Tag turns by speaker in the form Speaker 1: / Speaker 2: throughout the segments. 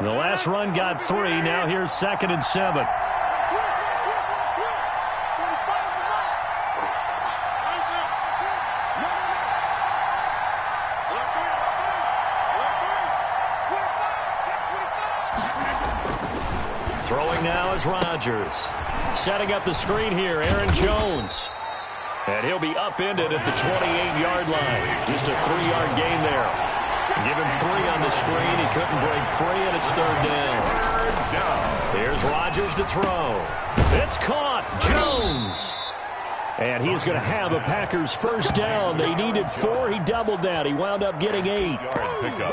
Speaker 1: The last run got 3. Now here's 2nd and 7. Throwing now is Rodgers. Setting up the screen here, Aaron Jones. And he'll be upended at the 28-yard line. Just a 3-yard gain there. Give him 3 on the screen. He couldn't break free, and it's 3rd down. Here's Rodgers to throw. It's caught. Jones. And he's going to have a Packers 1st down. They needed 4. He doubled that. He wound up getting 8.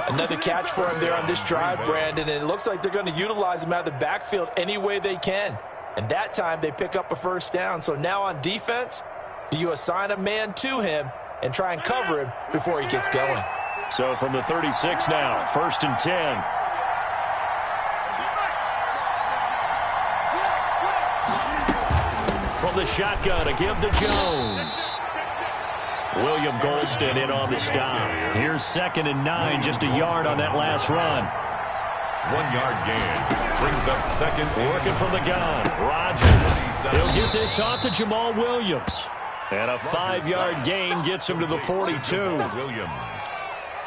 Speaker 2: Another catch for him there on this drive, Brandon. And it looks like they're going to utilize him out of the backfield any way they can. And that time they pick up a 1st down. So now on defense, do you assign a man to him and try and cover him before he gets going?
Speaker 1: So from the 36 now, 1st and 10. From the shotgun, a give to Jones. William Golston in on the stop. Here's 2nd and 9, just a yard on that last run.
Speaker 3: 1-yard gain. Brings up 2nd.
Speaker 1: Working from the gun. Rodgers. He'll get this off to Jamal Williams. And a 5-yard gain gets him to the 42.
Speaker 3: Williams.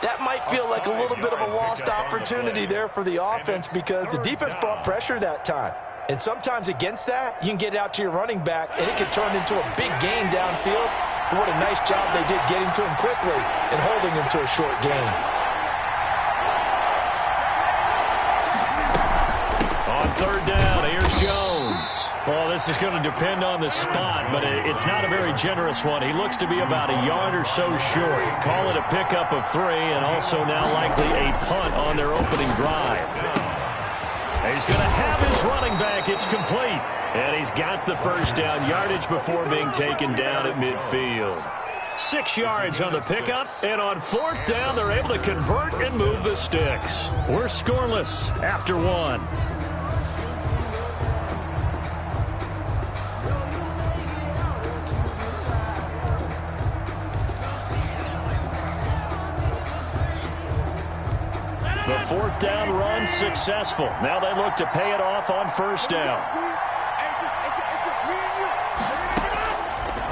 Speaker 2: That might feel like a little bit of a lost opportunity there for the offense because the defense brought pressure that time. And sometimes against that, you can get it out to your running back, and it can turn into a big gain downfield. But what a nice job they did getting to him quickly and holding him to a short gain.
Speaker 1: On 3rd down, here's Jones. Well, this is going to depend on the spot, but it's not a very generous one. He looks to be about a yard or so short. Call it a pickup of 3, and also now likely a punt on their opening drive. He's going to have his running back. It's complete. And he's got the 1st down yardage before being taken down at midfield. 6 yards on the pickup, and on 4th down, they're able to convert and move the sticks. We're scoreless after 1. The 4th down run successful. Now they look to pay it off on 1st down.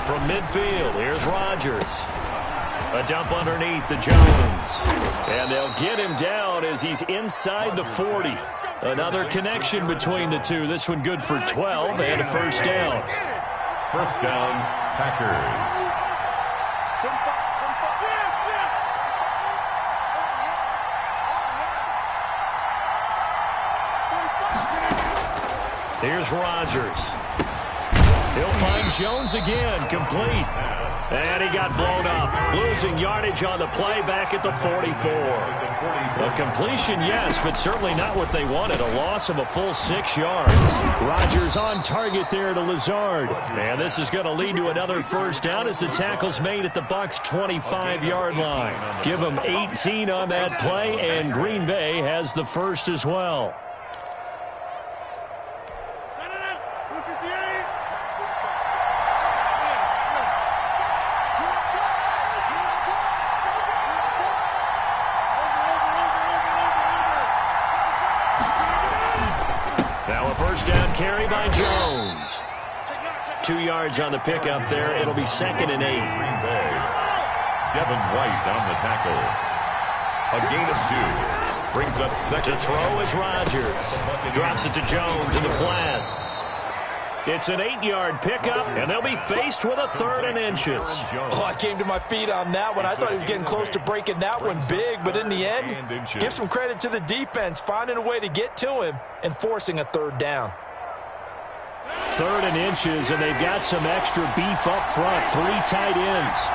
Speaker 1: From midfield, here's Rodgers. A dump underneath to Jones. And they'll get him down as he's inside the 40. Another connection between the two. This one good for 12 and a 1st down.
Speaker 3: 1st down, Packers.
Speaker 1: Here's Rodgers. He'll find Jones again, complete. And he got blown up. Losing yardage on the play back at the 44. A completion, yes, but certainly not what they wanted. A loss of a full 6 yards. Rodgers on target there to Lazard. And this is going to lead to another 1st down as the tackle's made at the Bucs' 25-yard line. Give them 18 on that play, and Green Bay has the 1st as well. Now a 1st down carry by Jones. 2 yards on the pickup there. It'll be 2nd and 8.
Speaker 3: Green Bay. Devin White on the tackle. A gain of 2. Brings up 2nd.
Speaker 1: To throw is Rodgers. Drops it to Jones in the flat. It's an 8-yard pickup, and they'll be faced with a 3rd and inches.
Speaker 2: Oh, I came to my feet on that one. I thought he was getting close to breaking that one big, but in the end, give some credit to the defense, finding a way to get to him and forcing a 3rd down.
Speaker 1: 3rd and inches, and they've got some extra beef up front. 3 tight ends.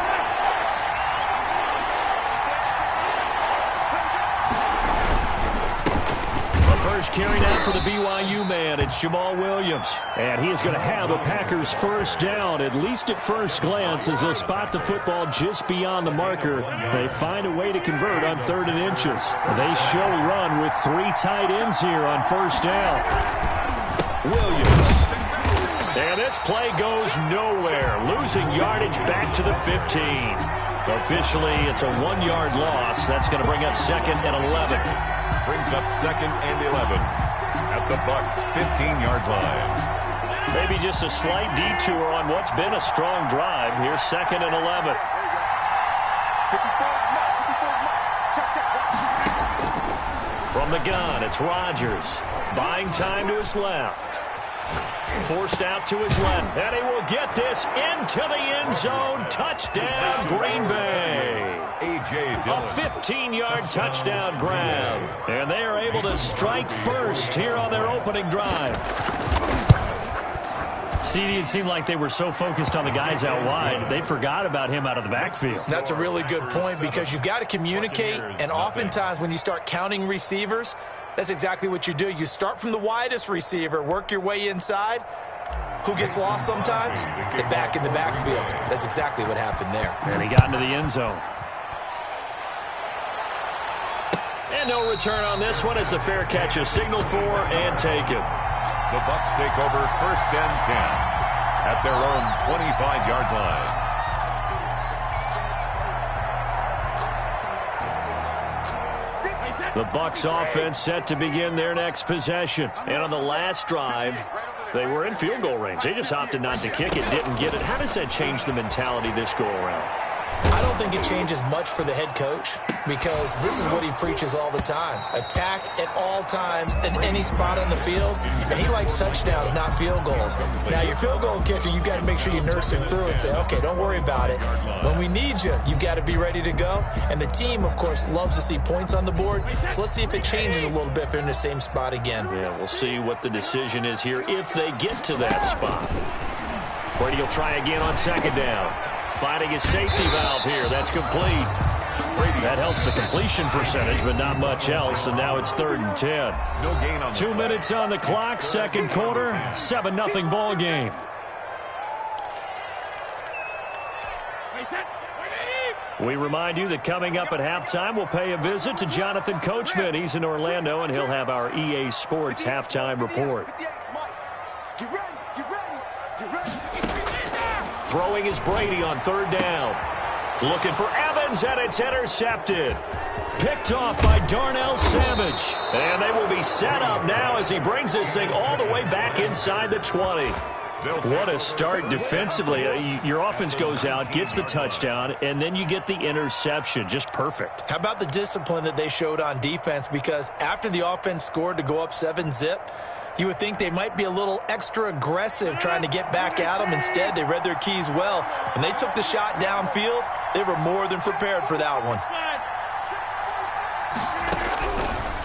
Speaker 1: First carry out for the BYU man. It's Jamal Williams. And he is going to have a Packers 1st down, at least at first glance, as they'll spot the football just beyond the marker. They find a way to convert on 3rd and inches. They show run with 3 tight ends here on 1st down. Williams. And this play goes nowhere. Losing yardage back to the 15. Officially, it's a 1-yard loss. That's going to bring up 2nd and 11.
Speaker 3: brings up 2nd and 11 at the Bucs' 15-yard line.
Speaker 1: Maybe just a slight detour on what's been a strong drive. Here's 2nd and 11. From the gun, it's Rodgers. Buying time to his left. Forced out to his left. And he will get this into the end zone. Touchdown, Green Bay.
Speaker 3: A.J. Dillon.
Speaker 1: A 15-yard touchdown grab. And they are able to strike first here on their opening drive. CD, it seemed like they were so focused on the guys out wide, they forgot about him out of the backfield.
Speaker 2: That's a really good point because you've got to communicate, and oftentimes when you start counting receivers, that's exactly what you do. You start from the widest receiver, work your way inside. Who gets lost sometimes? The back in the backfield. That's exactly what happened there.
Speaker 1: And he got into the end zone. And no return on this one as the fair catch is signaled for and taken.
Speaker 3: The Bucs take over 1st and 10 at their own 25-yard line.
Speaker 1: The Bucs offense set to begin their next possession. And on the last drive, they were in field goal range. They just opted not to kick it, didn't get it. How does that change the mentality this go-around?
Speaker 2: I don't think it changes much for the head coach because this is what he preaches all the time. Attack at all times in any spot on the field, and he likes touchdowns, not field goals. Now, your field goal kicker, you've got to make sure you nurse him through and say, okay, don't worry about it. When we need you, you've got to be ready to go. And the team, of course, loves to see points on the board, so let's see if it changes a little bit if they're in the same spot again.
Speaker 1: Yeah, we'll see what the decision is here if they get to that spot. Brady will try again on 2nd down. Finding his safety valve here. That's complete. That helps the completion percentage, but not much else. And now it's 3rd and 10.
Speaker 3: No gain on
Speaker 1: 2 minutes on the clock, 2nd quarter, 7-0 ball game. We remind you that coming up at halftime, we'll pay a visit to Jonathan Coachman. He's in Orlando, and he'll have our EA Sports halftime report. Throwing is Brady on 3rd down. Looking for Evans, and it's intercepted. Picked off by Darnell Savage. And they will be set up now as he brings this thing all the way back inside the 20. What a start defensively. Your offense goes out, gets the touchdown, and then you get the interception. Just perfect.
Speaker 2: How about the discipline that they showed on defense? Because after the offense scored to go up 7-zip, you would think they might be a little extra aggressive trying to get back at them. Instead, they read their keys well. When they took the shot downfield, they were more than prepared for that one.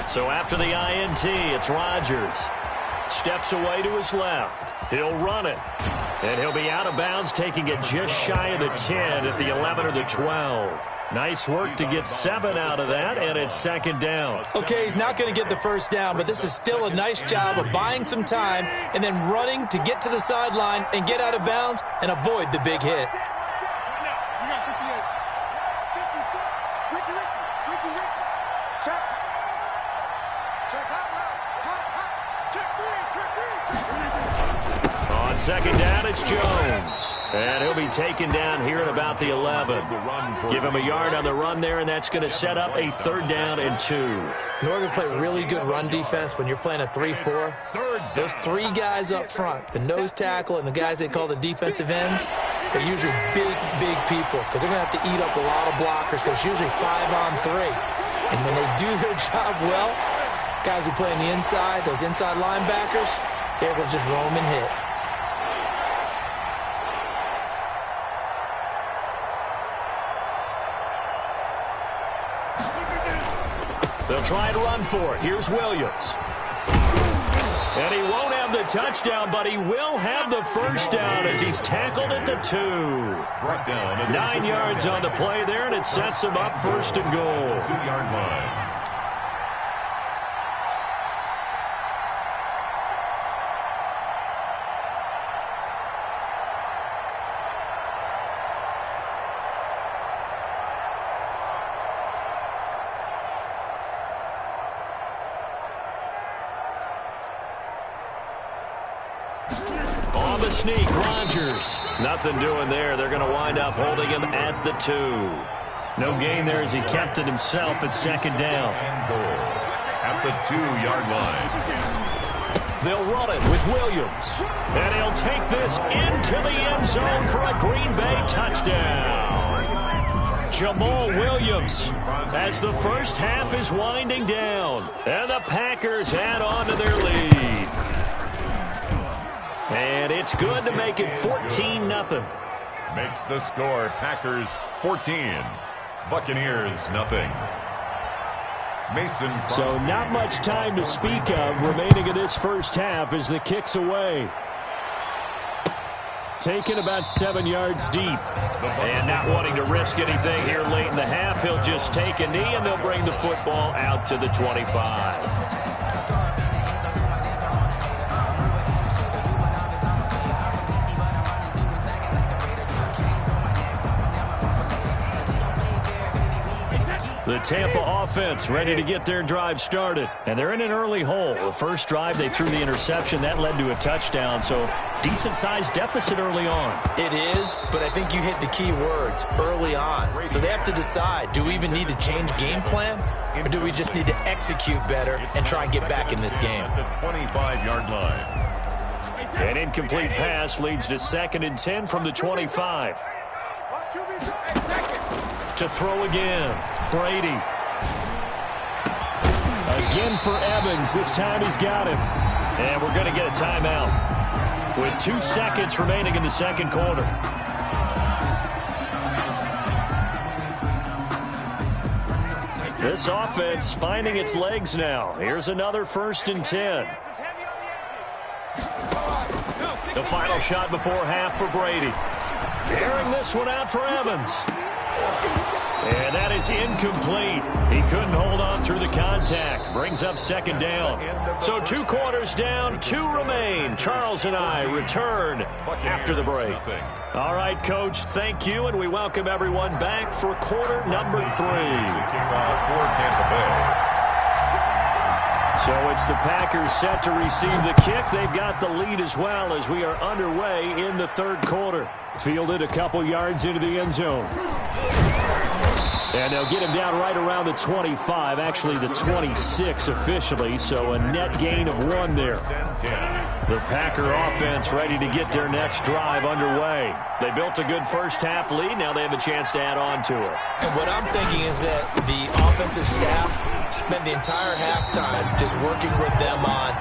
Speaker 1: So after the INT, it's Rodgers. Steps away to his left. He'll run it. And he'll be out of bounds, taking it just shy of the 10 at the 11 or the 12. Nice work to get 7 out of that, and it's 2nd down.
Speaker 2: Okay, he's not going to get the first down, but this is still a nice job of buying some time and then running to get to the sideline and get out of bounds and avoid the big hit.
Speaker 1: On 2nd down, it's Jones. And he'll be taken down here at about the 11. Give him a yard on the run there, and that's going to set up a 3rd down and 2.
Speaker 2: In order to play really good run defense when you're playing a 3-4, those 3 guys up front, the nose tackle and the guys they call the defensive ends, they're usually big, big people because they're going to have to eat up a lot of blockers because it's usually 5-on-3. And when they do their job well, guys who play on the inside, those inside linebackers, they're able to just roam and hit.
Speaker 1: They'll try and run for it. Here's Williams. And he won't have the touchdown, but he will have the first down as he's tackled at the 2. 9 yards on the play there, and it sets him up 1st and goal.
Speaker 3: 2-yard line.
Speaker 1: On the sneak, Rodgers. Nothing doing there. They're going to wind up holding him at the 2. No gain there as he kept it himself at 2nd down.
Speaker 3: At the 2-yard line.
Speaker 1: They'll run it with Williams. And he'll take this into the end zone for a Green Bay touchdown. Jamal Williams as the first half is winding down. And the Packers add on to their lead. And it's good to make it 14-0.
Speaker 3: Makes the score Packers 14. Buccaneers nothing. Mason.
Speaker 1: So not much time to speak of remaining in this first half as the kick's away. Taken about 7 yards deep. And not wanting to risk anything here late in the half, he'll just take a knee and they'll bring the football out to the 25. The Tampa offense ready to get their drive started. And they're in an early hole. The first drive, they threw the interception. That led to a touchdown. So decent-sized deficit early on.
Speaker 2: It is, but I think you hit the key words, early on. So they have to decide, do we even need to change game plan? Or do we just need to execute better and try and get back in this game?
Speaker 3: The 25-yard line.
Speaker 1: An incomplete pass leads to 2nd and 10 from the 25. To throw again. Brady. Again for Evans. This time he's got him. And we're going to get a timeout with 2 seconds remaining in the second quarter. This offense finding its legs now. Here's another 1st and 10. The final shot before half for Brady. Airing this one out for Evans. And that is incomplete. He couldn't hold on through the contact. Brings up 2nd down. So 2 quarters down, 2 remain. Charles and I return after the break. All right, Coach, thank you, and we welcome everyone back for quarter number 3.
Speaker 3: For Tampa Bay.
Speaker 1: So it's the Packers set to receive the kick. They've got the lead as well as we are underway in the 3rd quarter. Fielded a couple yards into the end zone. And they'll get him down right around the 25, actually the 26 officially, so a net gain of 1 there. The Packer offense ready to get their next drive underway. They built a good first half lead. Now they have a chance to add on to it.
Speaker 2: And what I'm thinking is that the offensive staff spent the entire halftime just working with them on,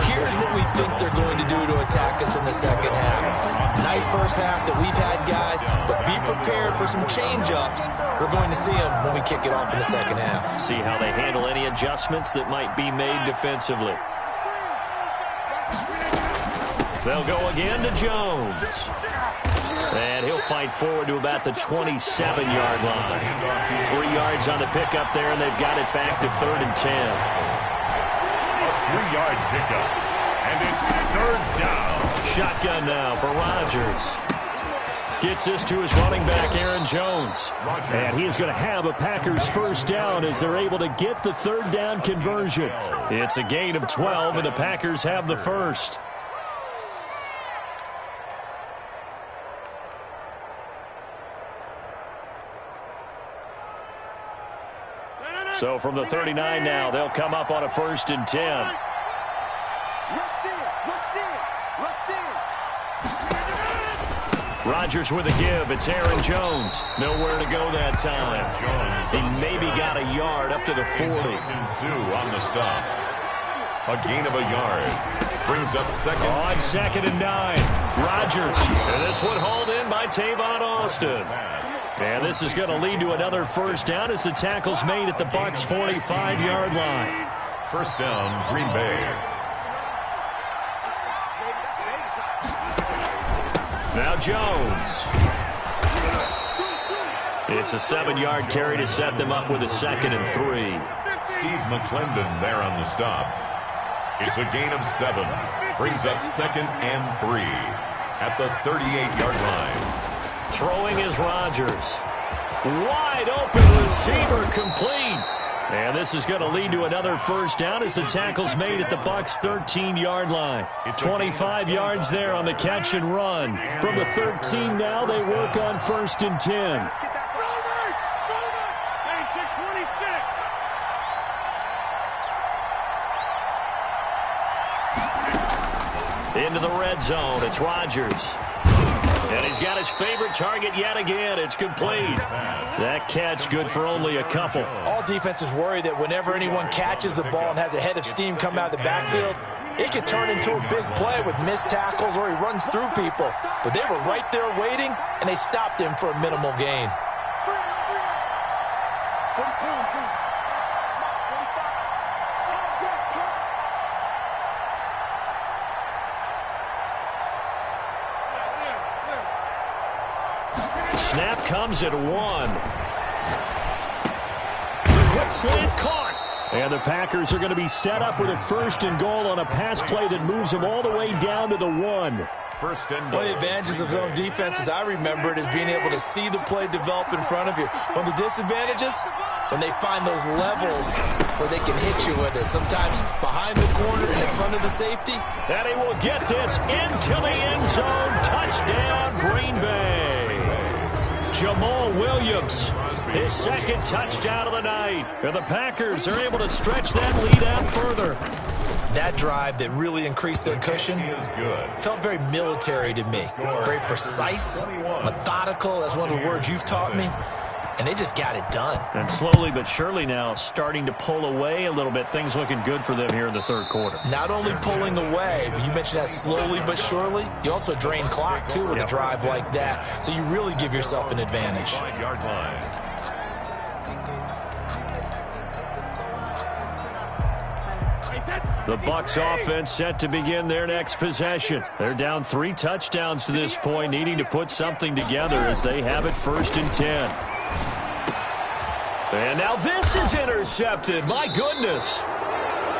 Speaker 2: here's what we think they're going to do to attack us in the second half. Nice first half that we've had, guys, but be prepared for some change-ups. We're going to see them when we kick it off in the second half.
Speaker 1: See how they handle any adjustments that might be made defensively. They'll go again to Jones. And he'll fight forward to about the 27-yard line. 3 yards on the pickup there, and they've got it back to 3rd and 10.
Speaker 3: A 3-yard pickup. And it's 3rd down.
Speaker 1: Shotgun now for Rodgers. Gets this to his running back, Aaron Jones. And he is going to have a Packers first down as they're able to get the 3rd down conversion. It's a gain of 12, and the Packers have the first. So from the 39 now, they'll come up on a 1st and 10. Rodgers with a give. It's Aaron Jones. Nowhere to go that time. He maybe got a yard up to the 40.
Speaker 3: Zoo on the stops. A gain of a yard. Brings up 2nd.
Speaker 1: On 2nd and 9. Rodgers. And this one hauled in by Tavon Austin. And this is going to lead to another first down as the tackle's made at the Bucs' 45-yard line.
Speaker 3: First down, Green Bay.
Speaker 1: Now Jones. It's a 7-yard carry to set them up with a 2nd and 3.
Speaker 3: Steve McClendon there on the stop. It's a gain of 7. Brings up 2nd and 3 at the 38-yard line.
Speaker 1: Throwing is Rodgers. Wide open receiver complete. And this is going to lead to another first down as the tackle's made at the Bucs' 13-yard line. 25 yards there on the catch and run. From the 13 now, they work on 1st and 10. Into the red zone, it's Rodgers. And he's got his favorite target yet again. It's complete. That catch good for only a couple.
Speaker 2: All defenses worry that whenever anyone catches the ball and has a head of steam come out of the backfield, it could turn into a big play with missed tackles or he runs through people. But they were right there waiting, and they stopped him for a minimal gain.
Speaker 1: Snap comes at 1. The quick slant caught. And the Packers are going to be set up with a 1st and goal on a pass play that moves them all the way down to the 1.
Speaker 3: First and goal.
Speaker 2: One of the advantages of zone defense, as I remember it, is being able to see the play develop in front of you. One of the disadvantages, when they find those levels where they can hit you with it, sometimes behind the corner and in front of the safety.
Speaker 1: And he will get this into the end zone. Touchdown, Green Bay. Jamal Williams, his 2nd touchdown of the night. And the Packers are able to stretch that lead out further.
Speaker 2: That drive that really increased their cushion felt very military to me. Very precise, methodical. That's one of the words you've taught me. And they just got it done.
Speaker 1: And slowly but surely now starting to pull away a little bit. Things looking good for them here in the 3rd quarter.
Speaker 2: Not only pulling away, but you mentioned that slowly but surely. You also drain clock, too, with a drive like that. So you really give yourself an advantage.
Speaker 3: 5-yard line.
Speaker 1: The Bucs offense set to begin their next possession. They're down 3 touchdowns to this point, needing to put something together as they have it 1st and 10. And now this is intercepted. My goodness.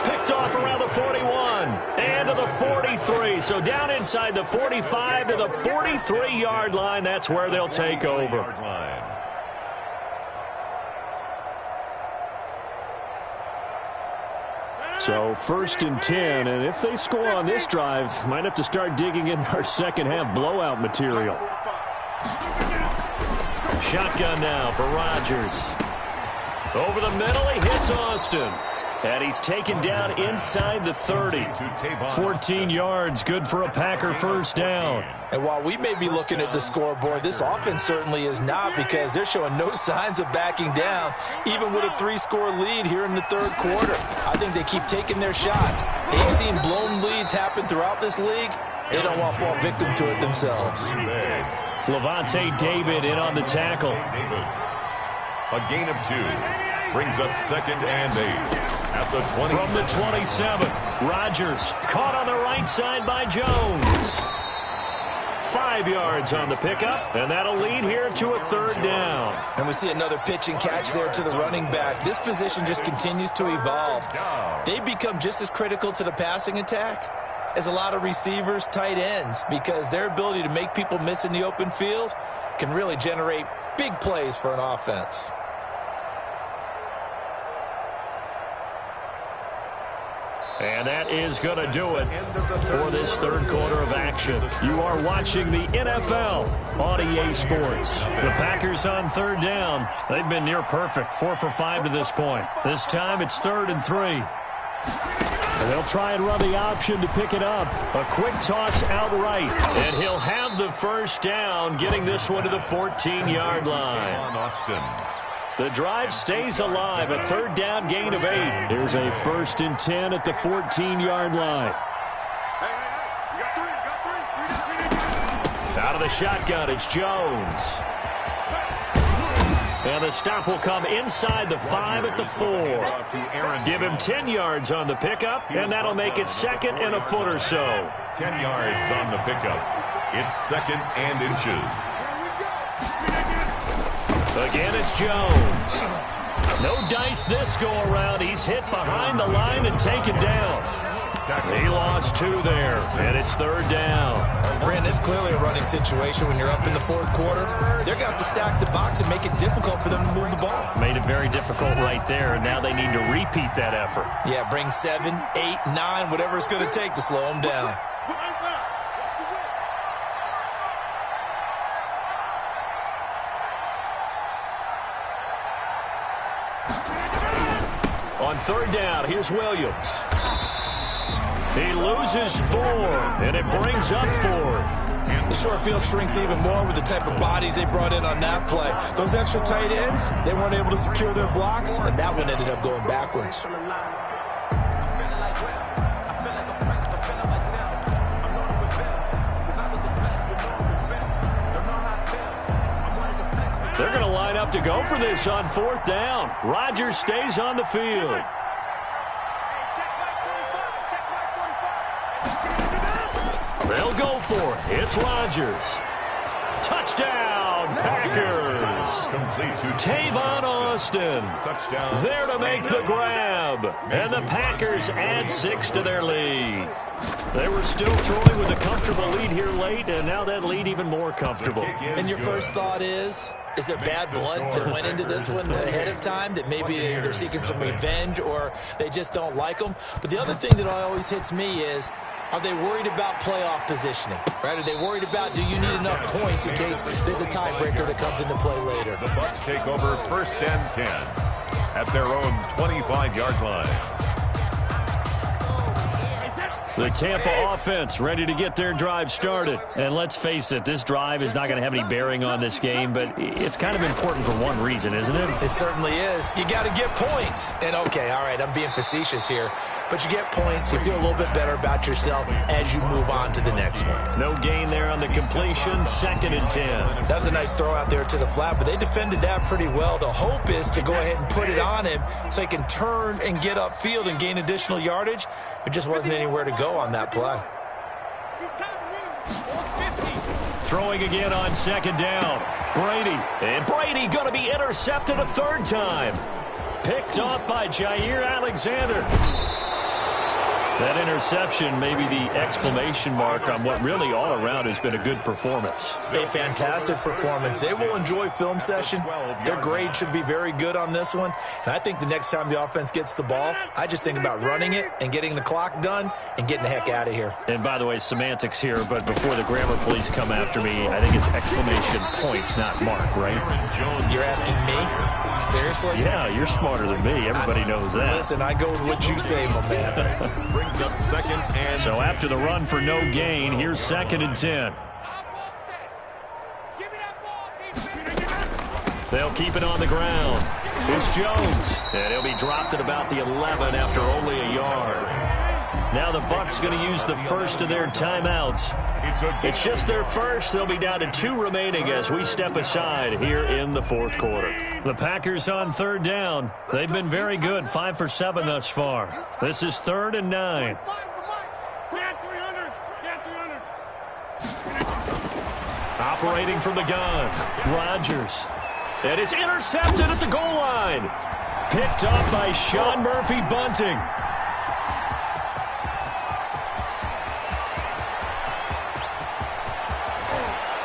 Speaker 1: Picked off around the 41 and to the 43. So down inside the 45 to the 43-yard line. That's where they'll take over. So 1st and 10, and if they score on this drive, might have to start digging in our second-half blowout material. Shotgun now for Rodgers. Over the middle, he hits Austin. And he's taken down inside the 30. 14 yards, good for a Packer 1st down.
Speaker 2: And while we may be looking at the scoreboard, this offense certainly is not, because they're showing no signs of backing down, even with a 3-score lead here in the 3rd quarter. I think they keep taking their shots. They've seen blown leads happen throughout this league. They don't want to fall victim to it themselves.
Speaker 1: Levante David in on the tackle.
Speaker 3: A gain of 2. Brings up 2nd and 8 at the 20.
Speaker 1: From the 27, Rodgers caught on the right side by Jones. 5 yards on the pickup, and that'll lead here to a 3rd down.
Speaker 2: And we see another pitch and catch there to the running back. This position just continues to evolve. They become just as critical to the passing attack as a lot of receivers, tight ends, because their ability to make people miss in the open field can really generate big plays for an offense.
Speaker 1: And that is going to do it for this 3rd quarter of action. You are watching the NFL on EA Sports. The Packers on 3rd down. They've been near perfect, 4 for 5 to this point. This time it's 3rd and 3. And they'll try and run the option to pick it up. A quick toss outright. And he'll have the 1st down, getting this one to the 14-yard line.
Speaker 3: Austin.
Speaker 1: The drive stays alive, a 3rd down gain of 8. Here's a 1st and 10 at the 14-yard line. Out of the shotgun, it's Jones. And the stop will come inside the 5 at the 4. Give him 10 yards on the pickup, and that'll make it 2nd and a foot or so.
Speaker 3: 10 yards on the pickup. It's 2nd and inches.
Speaker 1: Again, it's Jones. No dice this go-around. He's hit behind the line and taken down. He lost 2 there, and it's 3rd down.
Speaker 2: Brandon, it's clearly a running situation when you're up in the 4th quarter. They're going to have to stack the box and make it difficult for them to move the ball.
Speaker 1: Made it very difficult right there, and now they need to repeat that effort.
Speaker 2: Yeah, bring 7, 8, 9, whatever it's going to take to slow them down.
Speaker 1: On 3rd down, here's Williams. He loses 4, and it brings up 4th.
Speaker 2: The short field shrinks even more with the type of bodies they brought in on that play. Those extra tight ends, they weren't able to secure their blocks, and that one ended up going backwards.
Speaker 1: They're going to line up to go for this on 4th down. Rodgers stays on the field. They'll go for it. It's Rodgers. Touchdown, Packers. Tavon Austin there to make the grab. And the Packers add 6 to their lead. They were still throwing with a comfortable lead here late, and now that lead even more comfortable.
Speaker 2: And your first thought is there bad blood that went into this one ahead of time, that maybe they're seeking some revenge or they just don't like them? But the other thing that always hits me is, are they worried about playoff positioning? Right? Are they worried about, do you need enough points in case there's a tiebreaker that comes into play later?
Speaker 3: The Bucs take over 1st and 10 at their own 25-yard line.
Speaker 1: The Tampa offense ready to get their drive started. And let's face it, this drive is not going to have any bearing on this game, but it's kind of important for one reason, isn't it?
Speaker 2: It certainly is. You got to get points. And okay, all right, I'm being facetious here, but you get points, you feel a little bit better about yourself as you move on to the next one.
Speaker 1: No gain there on the completion, 2nd and 10.
Speaker 2: That was a nice throw out there to the flat, but they defended that pretty well. The hope is to go ahead and put it on him so he can turn and get upfield and gain additional yardage. There just wasn't anywhere to go on that play.
Speaker 1: Throwing again on 2nd down. Brady. And Brady going to be intercepted a 3rd time. Picked off by Jair Alexander. That interception may be the exclamation mark on what really all around has been a good performance.
Speaker 2: A fantastic performance. They will enjoy film session. Their grade should be very good on this one. And I think the next time the offense gets the ball, I just think about running it and getting the clock done and getting the heck out of here.
Speaker 1: And by the way, semantics here, but before the grammar police come after me, I think it's exclamation point, not mark, right?
Speaker 2: You're asking me? Seriously?
Speaker 1: Yeah, you're smarter than me. Everybody knows that.
Speaker 2: Listen, I go with what you say, my man.
Speaker 3: Brings up 2nd and
Speaker 1: So after the run for no gain, here's 2nd and 10. They'll keep it on the ground. It's Jones. And he'll be dropped at about the 11 after only a yard. Now the Bucs going to use the first of their timeouts. It's just their first. They'll be down to 2 remaining as we step aside here in the 4th quarter. The Packers on 3rd down. They've been very good, 5 for 7 thus far. This is 3rd and 9. Operating from the gun, Rodgers. And it's intercepted at the goal line. Picked up by Sean Murphy-Bunting.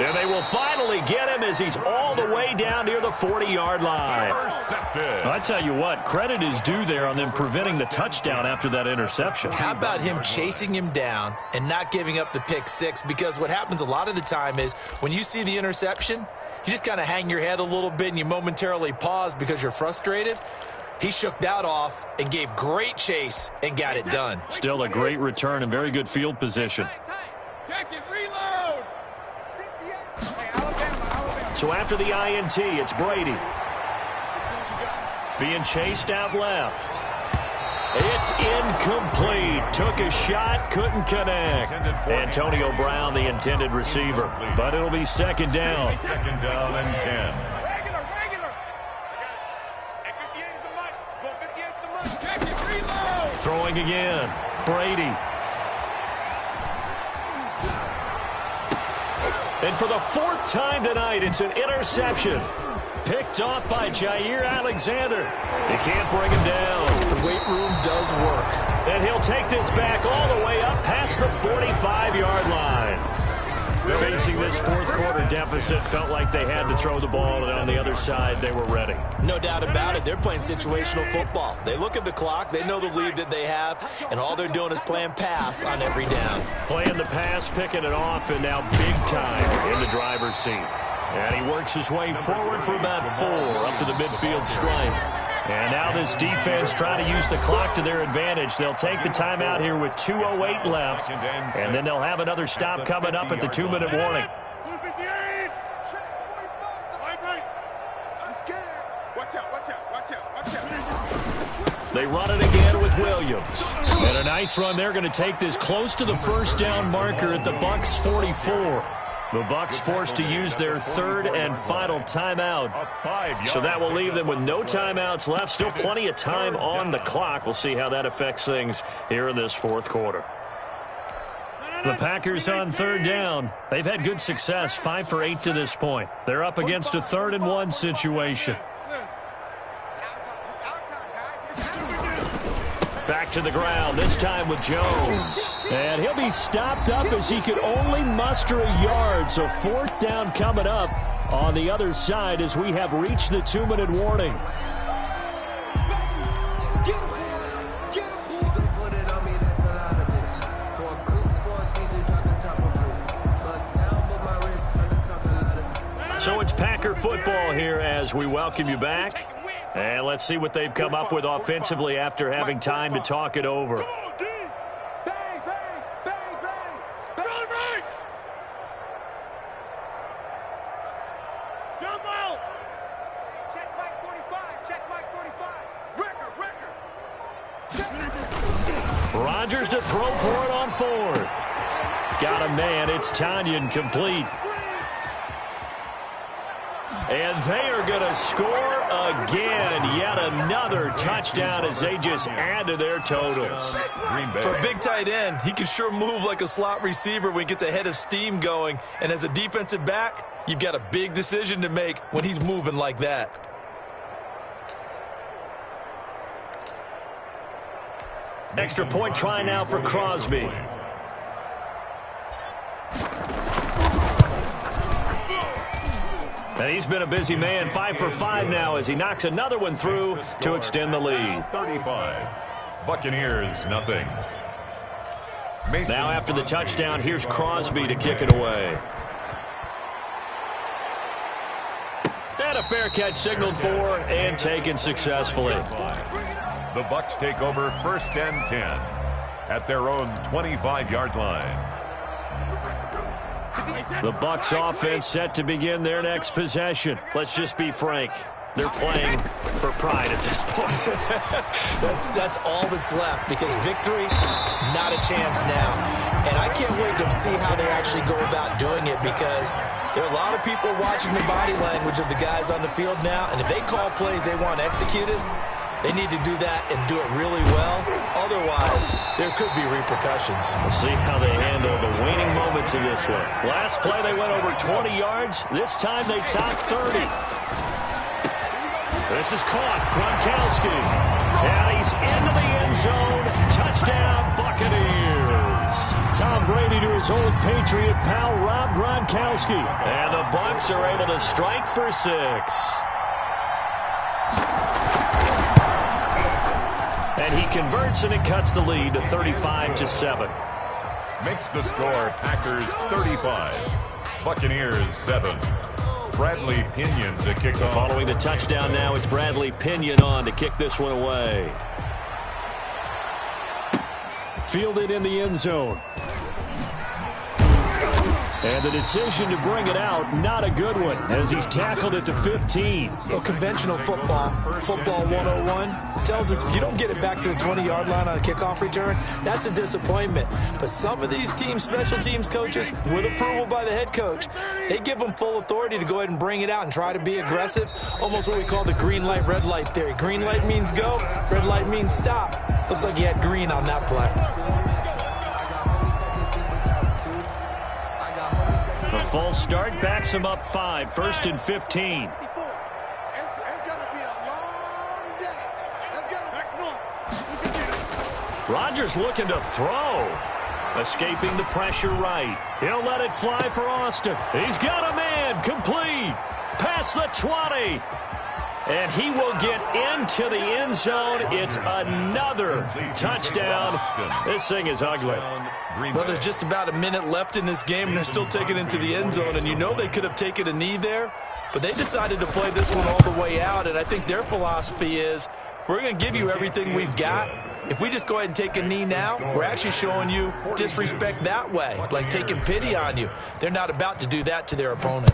Speaker 1: And they will finally get him as he's all the way down near the 40-yard line. I tell you what, credit is due there on them preventing the touchdown after that interception.
Speaker 2: How about him chasing him down and not giving up the pick 6? Because what happens a lot of the time is when you see the interception, you just kind of hang your head a little bit and you momentarily pause because you're frustrated. He shook that off and gave great chase and got it done.
Speaker 1: Still a great return and very good field position. So after the INT, it's Brady. Being chased out left. It's incomplete. Took a shot, couldn't connect. Antonio Brown, the intended receiver. But it'll be 2nd down.
Speaker 3: 2nd down and 10.
Speaker 1: Throwing again. Brady. And for the 4th time tonight, it's an interception. Picked off by Jair Alexander. They can't bring him down.
Speaker 2: The weight room does work.
Speaker 1: And he'll take this back all the way up past the 45-yard line. Facing this 4th quarter deficit, felt like they had to throw the ball, and on the other side, they were ready.
Speaker 2: No doubt about it. They're playing situational football. They look at the clock, they know the lead that they have, and all they're doing is playing pass on every down.
Speaker 1: Playing the pass, picking it off, and now big time in the driver's seat. And he works his way forward for about 4 up to the midfield stripe. And now this defense trying to use the clock to their advantage. They'll take the timeout here with 2:08 left, and then they'll have another stop coming up at the 2-minute warning. They run it again with Williams. And a nice run. They're going to take this close to the first down marker at the Bucs 44. The Bucs forced to use their third and final timeout. So that will leave them with no timeouts left. Still plenty of time on the clock. We'll see how that affects things here in this fourth quarter. The Packers on third down. They've had good success, 5 for 8 to this point. They're up against a 3rd and 1 situation. Back to the ground, this time with Jones. And he'll be stopped up as he could only muster a yard. So 4th down coming up on the other side as we have reached the 2-minute warning. So it's Packer football here as we welcome you back. And let's see what they've come up with offensively after having time to talk it over. Rodgers to throw for it on 4th. Got a man. It's Tonyan complete. And they are going to score again. Yet another touchdown as they just add to their totals.
Speaker 2: For a big tight end, he can sure move like a slot receiver when he gets a head of steam going. And as a defensive back, you've got a big decision to make when he's moving like that.
Speaker 1: Extra point try now for Crosby. And he's been a busy man, 5 for 5 now as he knocks another one through to extend the lead.
Speaker 3: 35. Buccaneers, nothing.
Speaker 1: Now after the touchdown, here's Crosby to kick it away. And a fair catch signaled for and taken successfully.
Speaker 3: The Bucs take over 1st and 10 at their own 25-yard line.
Speaker 1: The Bucs offense set to begin their next possession. Let's just be frank. They're playing for pride at this point.
Speaker 2: That's all that's left because victory, not a chance now. And I can't wait to see how they actually go about doing it because there are a lot of people watching the body language of the guys on the field now. And if they call plays they want executed, they need to do that and do it really well. Otherwise, there could be repercussions.
Speaker 1: We'll see how they handle the waning moments of this one. Last play, they went over 20 yards. This time, they topped 30. This is caught. Gronkowski. And he's into the end zone. Touchdown, Buccaneers. Tom Brady to his old Patriot pal, Rob Gronkowski. And the Bucs are able to strike for 6. And he converts, and it cuts the lead to 35-7.
Speaker 3: Makes the score Packers 35, Buccaneers 7. Bradley Pinion to kick off.
Speaker 1: Following the touchdown now, it's Bradley Pinion on to kick this one away. Fielded in the end zone. And the decision to bring it out, not a good one, as he's tackled it to 15.
Speaker 2: Well, conventional football 101, tells us if you don't get it back to the 20-yard line on a kickoff return, that's a disappointment. But some of these special teams coaches, with approval by the head coach, they give them full authority to go ahead and bring it out and try to be aggressive, almost what we call the green light, red light theory. Green light means go, red light means stop. Looks like he had green on that play.
Speaker 1: The false start backs him up 5, 1st and 15. Rodgers looking to throw. Escaping the pressure right. He'll let it fly for Austin. He's got a man. Complete. Past the 20. And he will get into the end zone. It's another touchdown. This thing is ugly.
Speaker 2: Well, there's just about a minute left in this game, and they're still taking it into the end zone. And you know they could have taken a knee there, but they decided to play this one all the way out. And I think their philosophy is, we're going to give you everything we've got. If we just go ahead and take a knee now, we're actually showing you disrespect that way, like taking pity on you. They're not about to do that to their opponent.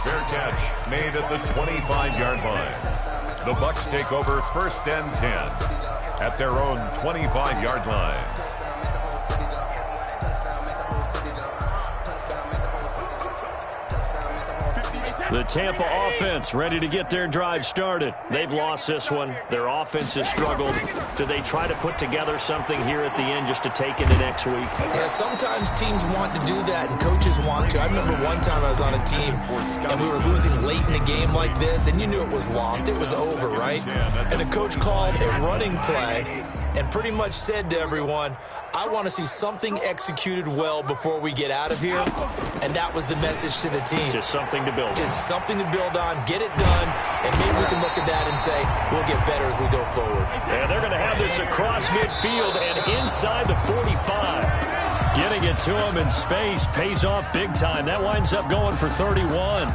Speaker 3: Fair catch made at the 25-yard line. The Bucs take over 1st and 10 at their own 25-yard line.
Speaker 1: The Tampa offense ready to get their drive started. They've lost this one. Their offense has struggled. Do they try to put together something here at the end just to take into next week?
Speaker 2: Yeah, sometimes teams want to do that and coaches want to. I remember one time I was on a team and we were losing late in a game like this, and you knew it was lost. It was over, right? And the coach called a running play and pretty much said to everyone, I want to see something executed well before we get out of here. And that was the message to the team.
Speaker 1: Just something to build on.
Speaker 2: Just something to build on, get it done, and maybe we can look at that and say, we'll get better as we go forward.
Speaker 1: And they're going to have this across midfield and inside the 45. Getting it to him in space pays off big time. That winds up going for 31.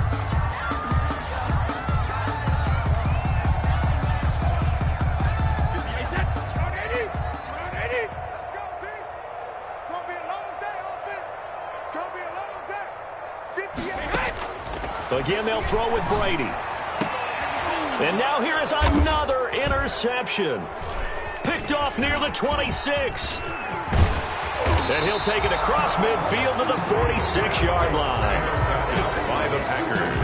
Speaker 1: Again, they'll throw with Brady. And now here is another interception. Picked off near the 26. And he'll take it across midfield to the 46-yard line.
Speaker 3: By the Packers.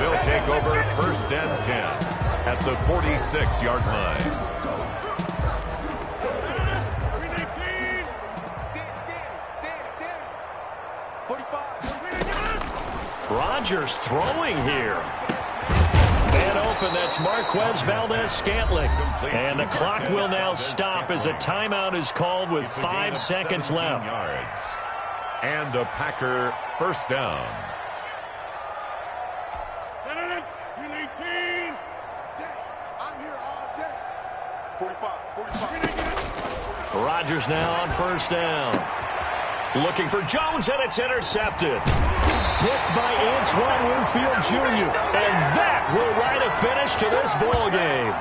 Speaker 3: They'll take over 1st and 10 at the 46-yard line.
Speaker 1: Rodgers throwing here. Man open, that's Marquez Valdez-Scantling. And the clock will now stop as a timeout is called with 5 seconds left.
Speaker 3: Yards. And a Packer 1st down.
Speaker 1: Rodgers now on 1st down. Looking for Jones, and it's intercepted. Picked by Antoine Winfield Jr. And that will write a finish to this ball game.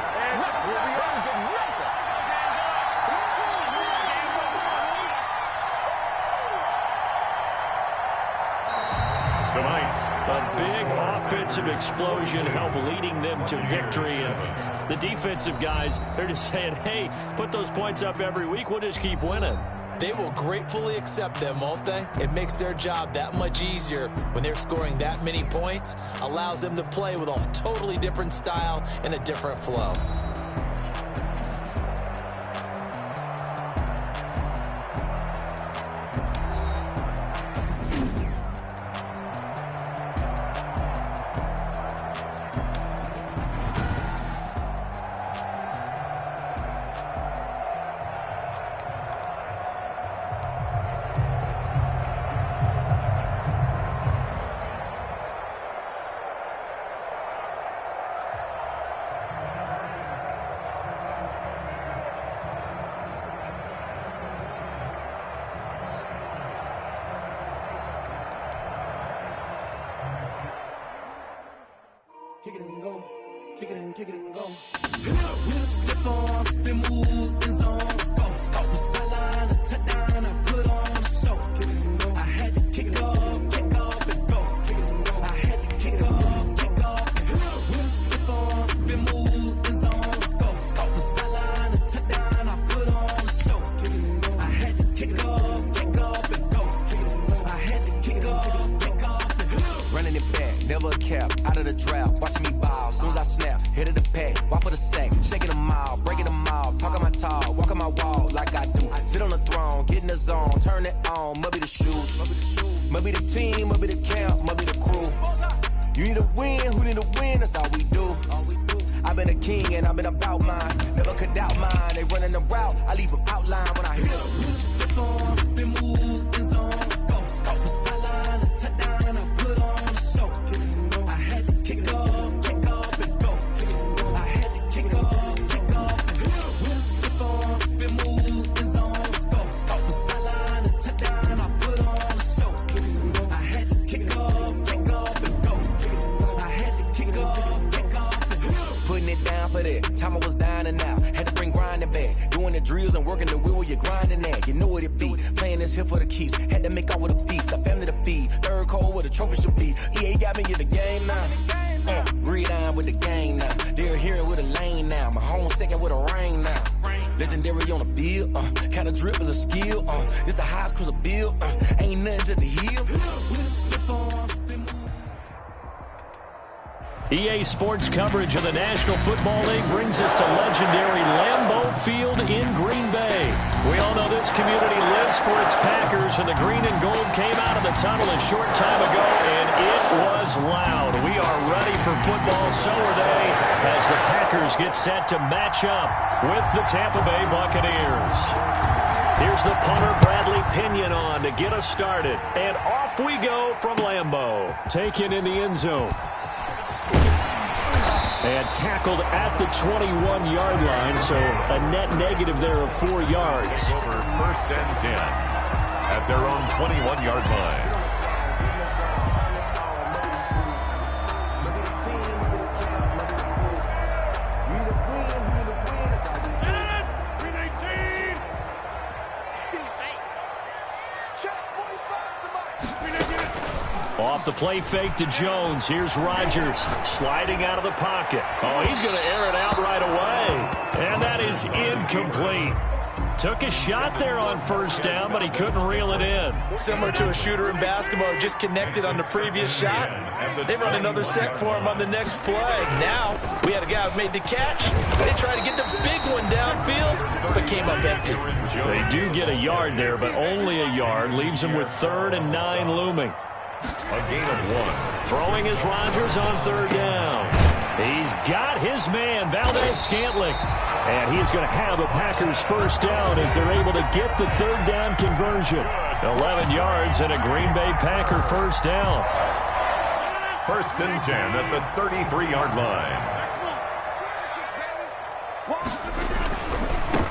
Speaker 3: Tonight's
Speaker 1: a big offensive explosion helped leading them to victory. And the defensive guys, they're just saying, hey, put those points up every week. We'll just keep winning.
Speaker 2: They will gratefully accept them, won't they? It makes their job that much easier when they're scoring that many points. Allows them to play with a totally different style and a different flow.
Speaker 4: Kick it and go. Kick it and go. With a stiff arm, spin move, in zone, scope. Off the sideline, a touchdown, I put on a show. Kick it and go. I had to kick off and go. Kick it and go. I had to kick off and go. With a stiff arm, spin move, in zone, scope. Off the sideline, a touchdown, I put on a show. Kick it and go. I had to kick off and go. Kick it and go. I had to kick off and go. Running it back, never cap, out of the draft. Watching me ball, soon as I snap, hit of the pack, walk for the sack, shaking them all, breaking them all, talking my talk, walking my wall like I do. Sit on the throne, get in the zone, turn it on, must be the shoes, must be the team, must be the camp, must be the crew. You need a win, who need a win, that's all we do. I've been a king and I've been about mine, never could doubt mine. They running the route, I leave them outline when I hit them. Spin move, in zone, scope, off the sideline, a touchdown, I put that. Time I was dining out, had to bring grinding back. Doing the drills and working the wheel where you're grinding at. You know what it be, playing this here for the keeps. Had to make out with a feast, got family to feed. Third cold where the trophy should be. EA got me in the game now. Breed on with the game now. They're here with a lane now. My home second with a ring now. Legendary on the field, kinda drip is a skill, it's the highest cruiser bill, ain't nothing to the heel.
Speaker 1: EA Sports coverage of the National Football League brings us to legendary Lambeau Field in Green Bay. We all know this community lives for its Packers, and the green and gold came out of the tunnel a short time ago, and it was loud. We are ready for football, so are they, as the Packers get set to match up with the Tampa Bay Buccaneers. Here's the punter, Bradley Pinion, on to get us started, and off we go from Lambeau. Taken in the end zone. And tackled at the 21-yard line, so a net negative there of 4 yards.
Speaker 3: Over 1st and 10 at their own 21-yard line.
Speaker 1: Off the play fake to Jones. Here's Rodgers sliding out of the pocket. Oh, he's going to air it out right away. And that is incomplete. Took a shot there on 1st down, but he couldn't reel it in.
Speaker 2: Similar to a shooter in basketball, just connected on the previous shot. They run another set for him on the next play. Now, we had a guy who made the catch. They tried to get the big one downfield, but came up empty.
Speaker 1: They do get a yard there, but only a yard. Leaves them with 3rd and 9 looming.
Speaker 3: A gain of 1.
Speaker 1: Throwing is Rodgers on 3rd down. He's got his man, Valdez-Scantling. And he's going to have a Packers 1st down as they're able to get the 3rd down conversion. 11 yards and a Green Bay Packer 1st down.
Speaker 3: 1st and 10 at the 33-yard line.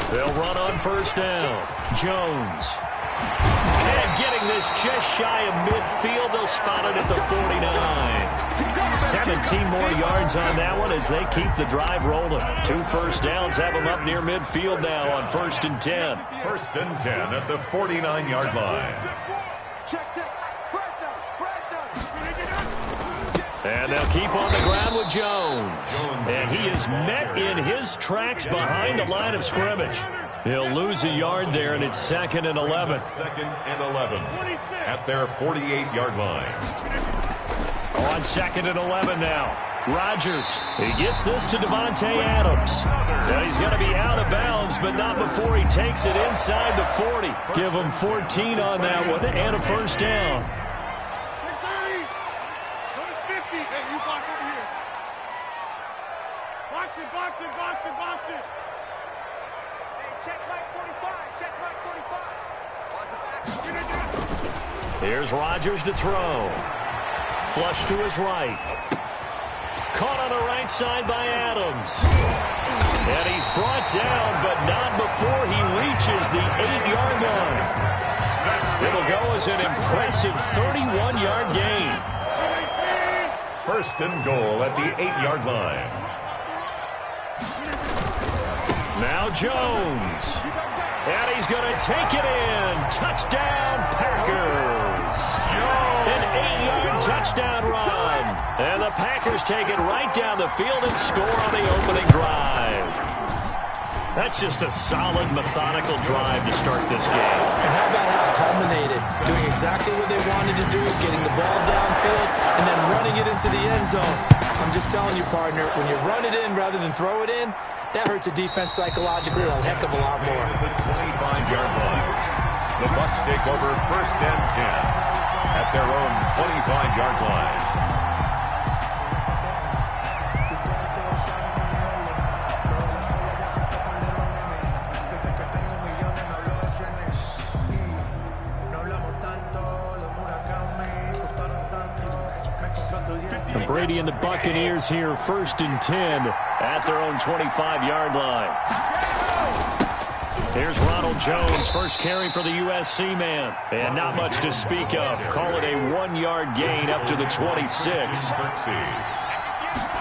Speaker 1: They'll run on 1st down. Jones. And getting this just shy of midfield, they'll spot it at the 49. 17 more yards on that one as they keep the drive rolling. 2 1st downs have them up near midfield now on 1st and 10.
Speaker 3: 1st and 10 at the 49-yard line.
Speaker 1: And they'll keep on the ground with Jones. And he is met in his tracks behind the line of scrimmage. He'll lose a yard there, and it's 2nd and 11.
Speaker 3: 2nd and 11 at their 48-yard line.
Speaker 1: On 2nd and 11 now. Rodgers, he gets this to Davante Adams. Now he's going to be out of bounds, but not before he takes it inside the 40. Give him 14 on that one and a 1st down. Here's Rodgers to throw. Flush to his right. Caught on the right side by Adams. And he's brought down, but not before he reaches the 8-yard line. It'll go as an impressive 31-yard gain.
Speaker 3: 1st and goal at the 8-yard line.
Speaker 1: Now Jones. And he's going to take it in. Touchdown, Packers. An 8-yard touchdown run. And the Packers take it right down the field and score on the opening drive. That's just a solid, methodical drive to start this game.
Speaker 2: And how about how it culminated? Doing exactly what they wanted to do, getting the ball downfield, and then running it into the end zone. I'm just telling you, partner, when you run it in rather than throw it in, that hurts a defense psychologically a heck of a lot more.
Speaker 3: The 25-yard line. The Bucs take over 1st and 10 at their own 25-yard line.
Speaker 1: And Brady and the Buccaneers here 1st and 10 at their own 25-yard line. Here's Ronald Jones, first carry for the USC man. And not much to speak of. Call it a 1-yard gain up to the 26.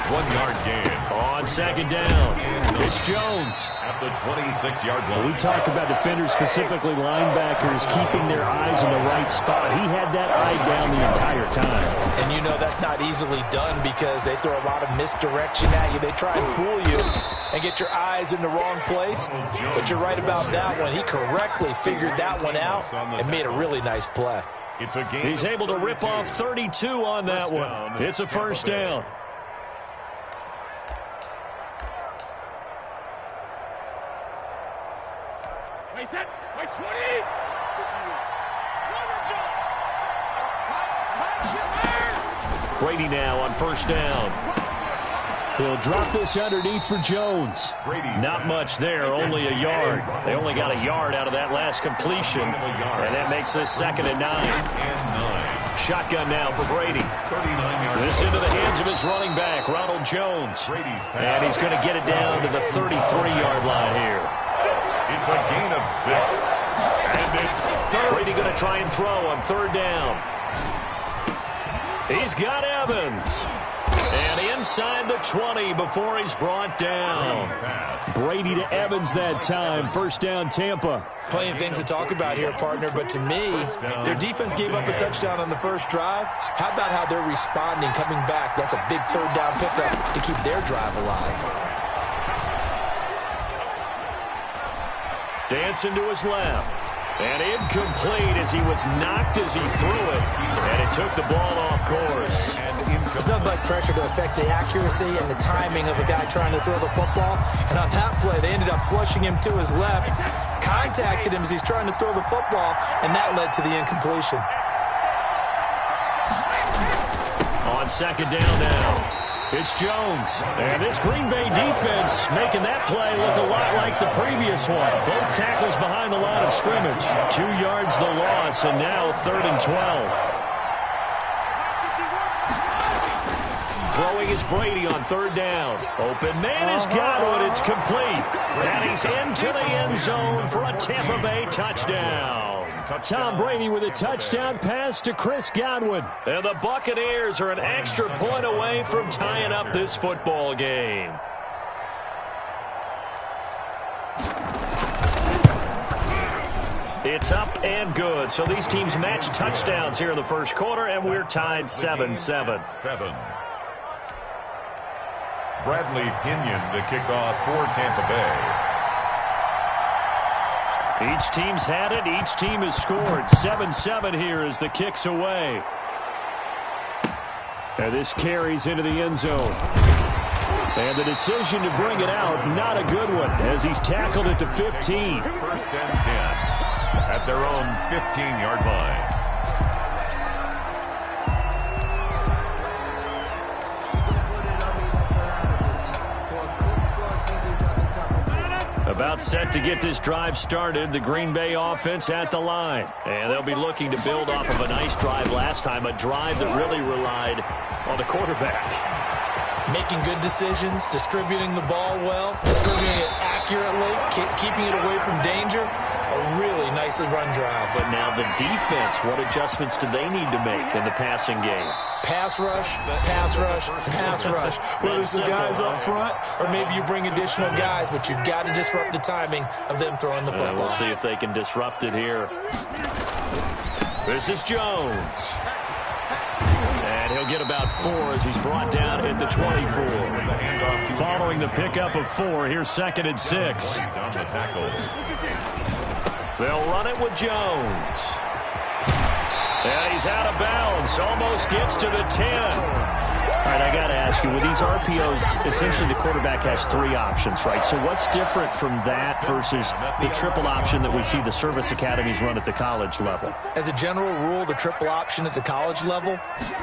Speaker 3: 1-yard gain.
Speaker 1: On second down, it's Jones.
Speaker 3: At the 26-yard line.
Speaker 1: We talk about defenders, specifically linebackers, keeping their eyes in the right spot. He had that eye down the entire time.
Speaker 2: And you know that's not easily done because they throw a lot of misdirection at you. They try and fool you and get your eyes in the wrong place. But you're right about that one. He correctly figured that one out and made a really nice play.
Speaker 1: He's able to rip off 32 on that one. It's a first down.
Speaker 5: Wait 20.
Speaker 1: Brady now on first down. He'll drop this underneath for Jones. Not much there, only a yard. They only got a yard out of that last completion, and that makes this 2nd and 9. Shotgun now for Brady. This into the hands of his running back, Ronald Jones. And he's going to get it down to the 33-yard line here.
Speaker 3: It's a gain of 6. And it's
Speaker 1: Brady going to try and throw on 3rd down. He's got Evans. And inside the 20 before he's brought down. Brady to Evans that time. First down, Tampa.
Speaker 2: Plenty of things to talk about here, partner, but to me, their defense gave up a touchdown on the first drive. How about how they're responding, coming back? That's a big 3rd down pickup to keep their drive alive.
Speaker 1: Dancing to his left. And incomplete as he was knocked as he threw it. And it took the ball off course.
Speaker 2: It's nothing like pressure to affect the accuracy and the timing of a guy trying to throw the football. And on that play, they ended up flushing him to his left, contacted him as he's trying to throw the football, and that led to the incompletion.
Speaker 1: On second down now. It's Jones. And this Green Bay defense making that play look a lot like the previous one. Both tackles behind the line of scrimmage. 2 yards the loss, and now 3rd and 12. Throwing is Brady on 3rd down. Open man has got it. It's complete. And he's into the end zone for a Tampa Bay touchdown. Tom Brady with a touchdown pass to Chris Godwin. And the Buccaneers are an extra point away from tying up this football game. It's up and good. So these teams match touchdowns here in the first quarter, and we're tied 7-7.
Speaker 3: Bradley Pinion to kick off for Tampa Bay.
Speaker 1: Each team's had it. Each team has scored. 7-7 here as the kick's away. And this carries into the end zone. And the decision to bring it out, not a good one, as he's tackled at the 15.
Speaker 3: 1st and 10 at their own 15-yard line.
Speaker 1: About set to get this drive started. The Green Bay offense at the line. And they'll be looking to build off of a nice drive last time, a drive that really relied on the quarterback.
Speaker 2: Making good decisions, distributing the ball well, distributing it accurately, keeping it away from danger. A really nicely run drive.
Speaker 1: But now the defense, what adjustments do they need to make in the passing game?
Speaker 2: Pass rush, pass rush, pass rush. Whether it's the guys up front or maybe you bring additional guys, but you've got to disrupt the timing of them throwing the football.
Speaker 1: We'll see if they can disrupt it here. This is Jones. And he'll get about 4 as he's brought down at the 24. Following the pickup of 4, here's 2nd and 6. They'll run it with Jones. And he's out of bounds. Almost gets to the 10. All right, I got to ask you, with these RPOs, essentially the quarterback has 3 options, right? So what's different from that versus the triple option that we see the service academies run at the college level?
Speaker 2: As a general rule, the triple option at the college level,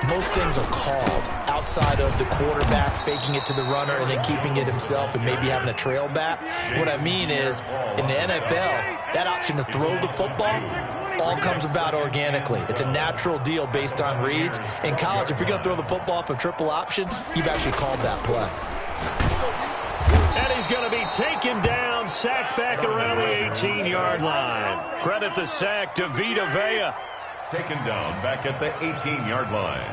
Speaker 2: most things are called outside of the quarterback faking it to the runner and then keeping it himself and maybe having a trail back. What I mean is, in the NFL, that option to throw the football all comes about organically. It's a natural deal based on reads. In college, if you're going to throw the football off a triple option, you've actually called that play.
Speaker 1: And he's going to be taken down, sacked back around the 18-yard line. Credit the sack to Vita Vea.
Speaker 3: Taken down back at the 18-yard line.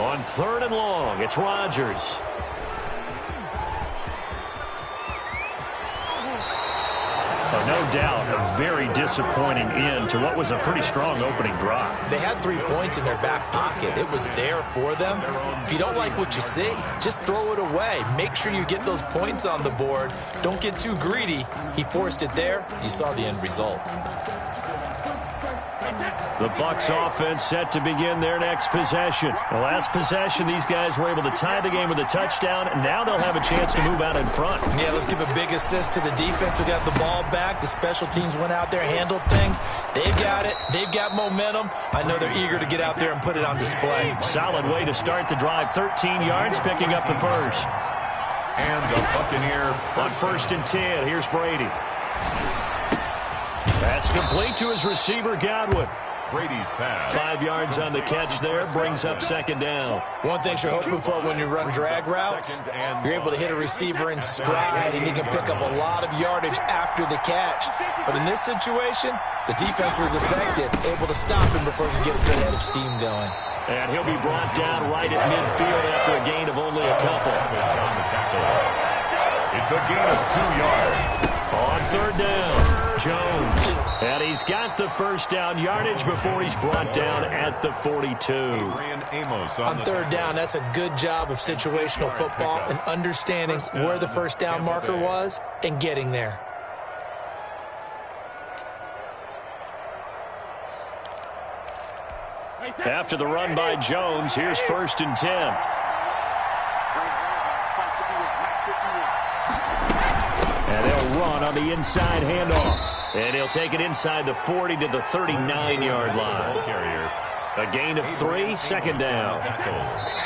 Speaker 1: On 3rd and long, it's Rodgers. No doubt, a very disappointing end to what was a pretty strong opening drive.
Speaker 2: They had 3 points in their back pocket. It was there for them. If you don't like what you see, just throw it away. Make sure you get those points on the board. Don't get too greedy. He forced it there. You saw the end result.
Speaker 1: The Bucs offense set to begin their next possession. The last possession, these guys were able to tie the game with a touchdown, and now they'll have a chance to move out in front.
Speaker 2: Yeah, let's give a big assist to the defense who got the ball back. The special teams went out there, handled things. They've got it. They've got momentum. I know they're eager to get out there and put it on display.
Speaker 1: Solid way to start the drive. 13 yards, picking up the first.
Speaker 3: And the Buccaneer
Speaker 1: on 1st and 10. Here's Brady. That's complete to his receiver, Godwin.
Speaker 3: Brady's pass.
Speaker 1: 5 yards on the catch there, brings up 2nd down.
Speaker 2: One thing you're hoping for when you run drag routes, you're able to hit a receiver in stride, and you can pick up a lot of yardage after the catch. But in this situation, the defense was effective, able to stop him before he could get a good head of steam going.
Speaker 1: And he'll be brought down right at midfield after a gain of only a couple.
Speaker 3: It's a gain of 2 yards.
Speaker 1: On 3rd down, Jones. And he's got the first down yardage before he's brought down at the 42.
Speaker 2: On 3rd down, that's a good job of situational football and understanding where the first down marker was and getting there.
Speaker 1: After the run by Jones, here's 1st and 10. And they'll run on the inside handoff. And he'll take it inside the 40 to the 39-yard line. A gain of 3, 2nd down.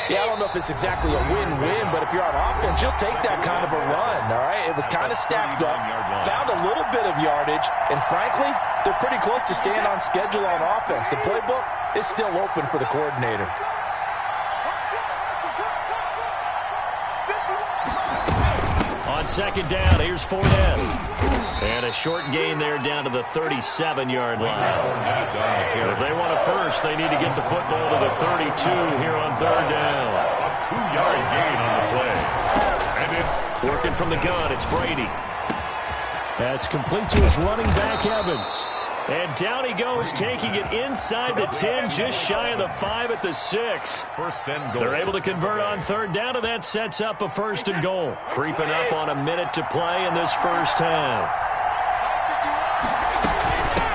Speaker 2: Yeah, I don't know if it's exactly a win-win, but if you're on offense, you'll take that kind of a run, all right? It was kind of stacked up, found a little bit of yardage, and frankly, they're pretty close to staying on schedule on offense. The playbook is still open for the coordinator.
Speaker 1: On 2nd down, here's Fournette. And a short gain there down to the 37-yard line. If they want a first, they need to get the football to the 32 here on 3rd down.
Speaker 3: A 2-yard gain on the play. And it's
Speaker 1: working from the gun. It's Brady. That's complete to his running back, Evans. And down he goes, taking it inside the 10, just shy of the 5 at the 6.
Speaker 3: 1st and goal.
Speaker 1: They're able to convert on 3rd down, and that sets up a 1st and goal. Creeping up on a minute to play in this first half.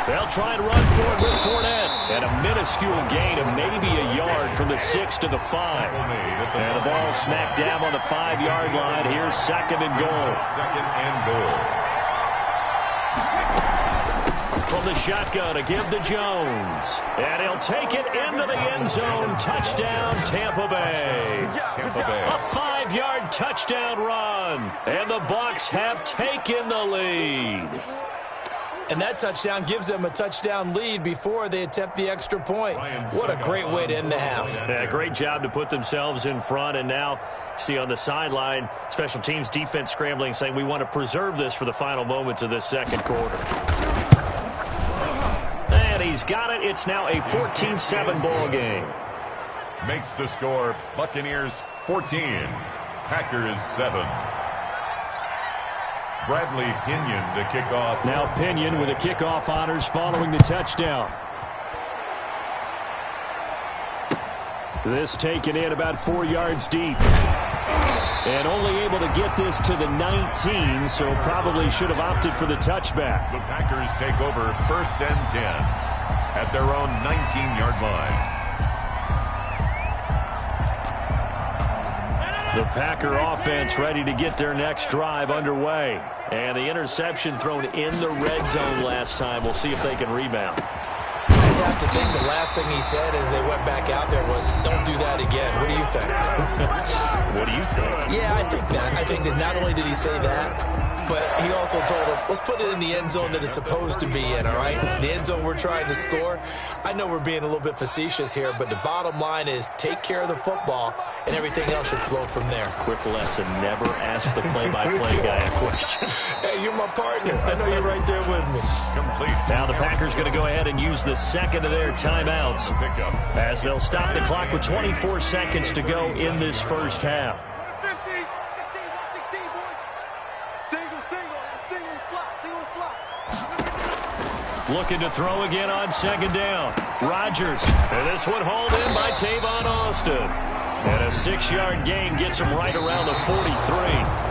Speaker 1: They'll try and run for it with Fournette. And a minuscule gain of maybe a yard from the 6 to the 5. And the ball smacked down on the 5-yard line. Here's 2nd and goal.
Speaker 3: 2nd and goal.
Speaker 1: From the shotgun to give to Jones. And he'll take it into the end zone. Touchdown, Tampa Bay. A 5-yard touchdown run. And the Bucs have taken the lead.
Speaker 2: And that touchdown gives them a touchdown lead before they attempt the extra point. What a great way to end the half.
Speaker 1: Yeah, great job to put themselves in front. And now, see on the sideline, special teams defense scrambling, saying we want to preserve this for the final moments of this 2nd quarter. And he's got it. It's now a 14-7 ball game.
Speaker 3: Makes the score Buccaneers 14, Packers 7. Bradley Pinion to kick off.
Speaker 1: Now Pinion with the kickoff honors following the touchdown. This taken in about 4 yards deep. And only able to get this to the 19, so probably should have opted for the touchback.
Speaker 3: The Packers take over 1st and 10 at their own 19-yard line.
Speaker 1: The Packer offense ready to get their next drive underway. And the interception thrown in the red zone last time. We'll see if they can rebound.
Speaker 2: I just have to think the last thing he said as they went back out there was, don't do that again. What do you think?
Speaker 1: What do you think?
Speaker 2: Yeah, I think that. I think that not only did he say that, but he also told him, let's put it in the end zone that it's supposed to be in, all right? The end zone we're trying to score. I know we're being a little bit facetious here, but the bottom line is take care of the football, and everything else should flow from there.
Speaker 1: Quick lesson, never ask the play-by-play guy a question.
Speaker 2: Hey, you're my partner. I know you're right there with me.
Speaker 3: Complete.
Speaker 1: Now the Packers going to go ahead and use the 2nd back into their timeouts as they'll stop the clock with 24 seconds to go in this first half. Looking to throw again on second down. Rodgers. And this one hauled in by Tavon Austin. And a 6-yard gain gets him right around the 43.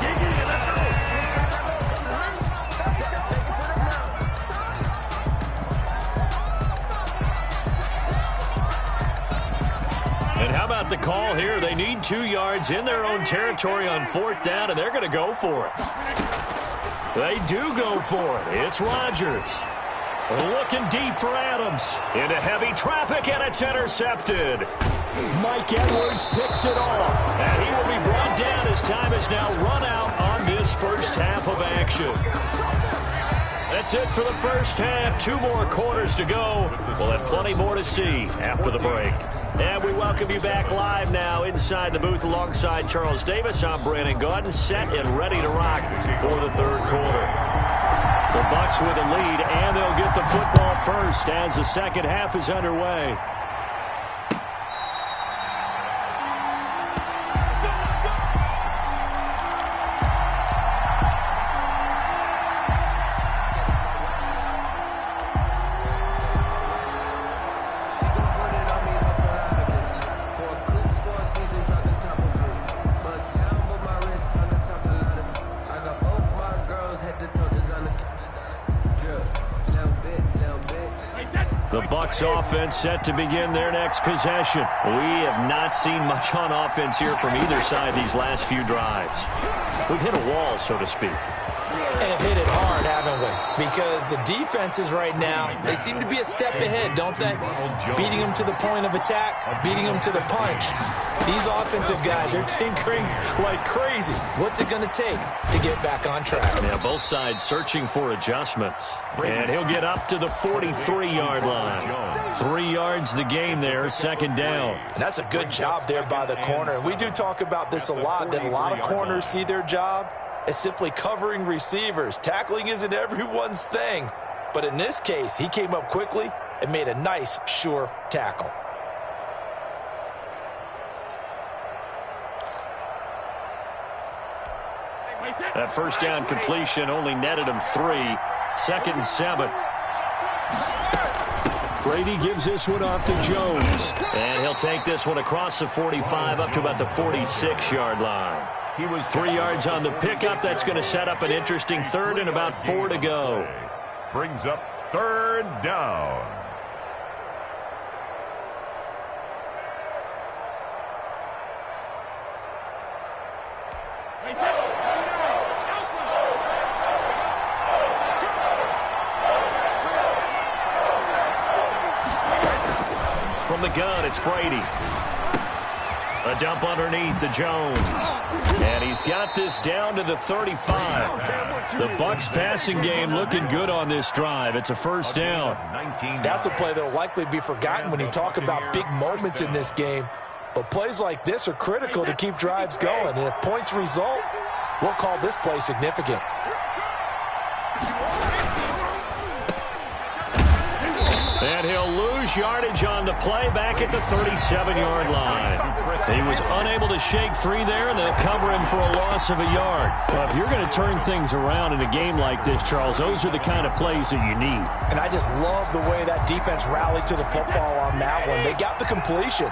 Speaker 1: The call here, they need 2 yards in their own territory on 4th down, and they're going to go for it. They do go for it. It's Rodgers. Looking deep for Adams. Into heavy traffic, and it's intercepted. Mike Edwards picks it off. And he will be brought down as time is now run out on this first half of action. That's it for the first half. 2 more quarters to go. We'll have plenty more to see after the break. And we welcome you back live now inside the booth alongside Charles Davis. I'm Brandon Gaudin, set and ready to rock for the third quarter. The Bucs with a lead, and they'll get the football first as the second half is underway. The Bucs offense set to begin their next possession. We have not seen much on offense here from either side these last few drives. We've hit a wall, so to speak.
Speaker 2: And have hit it hard, haven't we? Because the defenses right now, they seem to be a step ahead, don't they? Beating them to the point of attack, beating them to the punch. These offensive guys are tinkering like crazy. What's it going to take to get back on track?
Speaker 1: Yeah, both sides searching for adjustments. And he'll get up to the 43-yard line. 3 yards the game there, second down.
Speaker 2: And that's a good job there by the corner. And we do talk about this a lot, that a lot of corners see their job as simply covering receivers. Tackling isn't everyone's thing. But in this case, he came up quickly and made a nice, sure tackle.
Speaker 1: That first down completion only netted him 3. 2nd and 7. Brady gives this one off to Jones. And he'll take this one across the 45 up to about the 46-yard line. He was 3 yards on the pickup. That's going to set up an interesting 3rd and about 4 to go.
Speaker 3: Brings up 3rd down.
Speaker 1: From the gun, it's Brady. A dump underneath to Jones. And he's got this down to the 35. The Bucs passing game looking good on this drive. It's a first down.
Speaker 2: That's a play that will likely be forgotten when you talk about big moments in this game. But plays like this are critical to keep drives going. And if points result, we'll call this play significant.
Speaker 1: And he'll lose yardage on the play back at the 37-yard line. He was unable to shake free there, and they'll cover him for a loss of a yard.
Speaker 5: Well, if you're going to turn things around in a game like this, Charles, those are the kind of plays that you need.
Speaker 2: And I just love the way that defense rallied to the football on that one. They got the completion,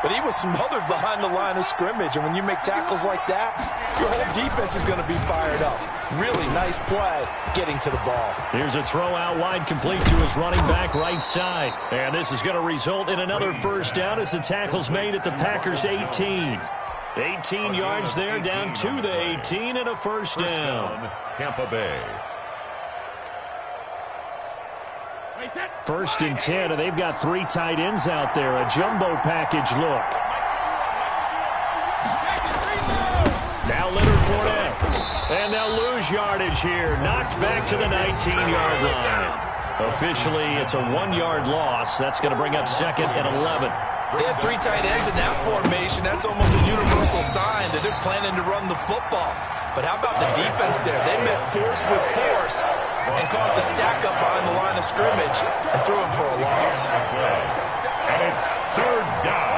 Speaker 2: but he was smothered behind the line of scrimmage. And when you make tackles like that, your whole defense is going to be fired up. Really nice play getting to the ball.
Speaker 1: Here's a throw out wide, complete to his running back right side. And this is going to result in another first down as the tackle's made at the Packers' 18. 18 yards there, down to the 18, and a first down.
Speaker 3: Tampa Bay.
Speaker 5: 1st and 10, and they've got 3 tight ends out there. A jumbo package look.
Speaker 1: Now Leonard Fournette. And they'll lose yardage here. Knocked back to the 19-yard line. Officially, it's a 1-yard loss. That's going to bring up 2nd and 11.
Speaker 2: They have 3 tight ends in that formation. That's almost a universal sign that they're planning to run the football. But how about the defense there? They met force with force, and caused a stack up behind the line of scrimmage and threw him for a loss.
Speaker 3: And it's third down.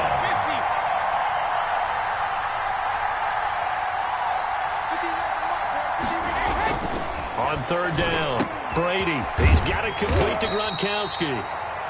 Speaker 1: On third down, Brady. He's got it complete to Gronkowski.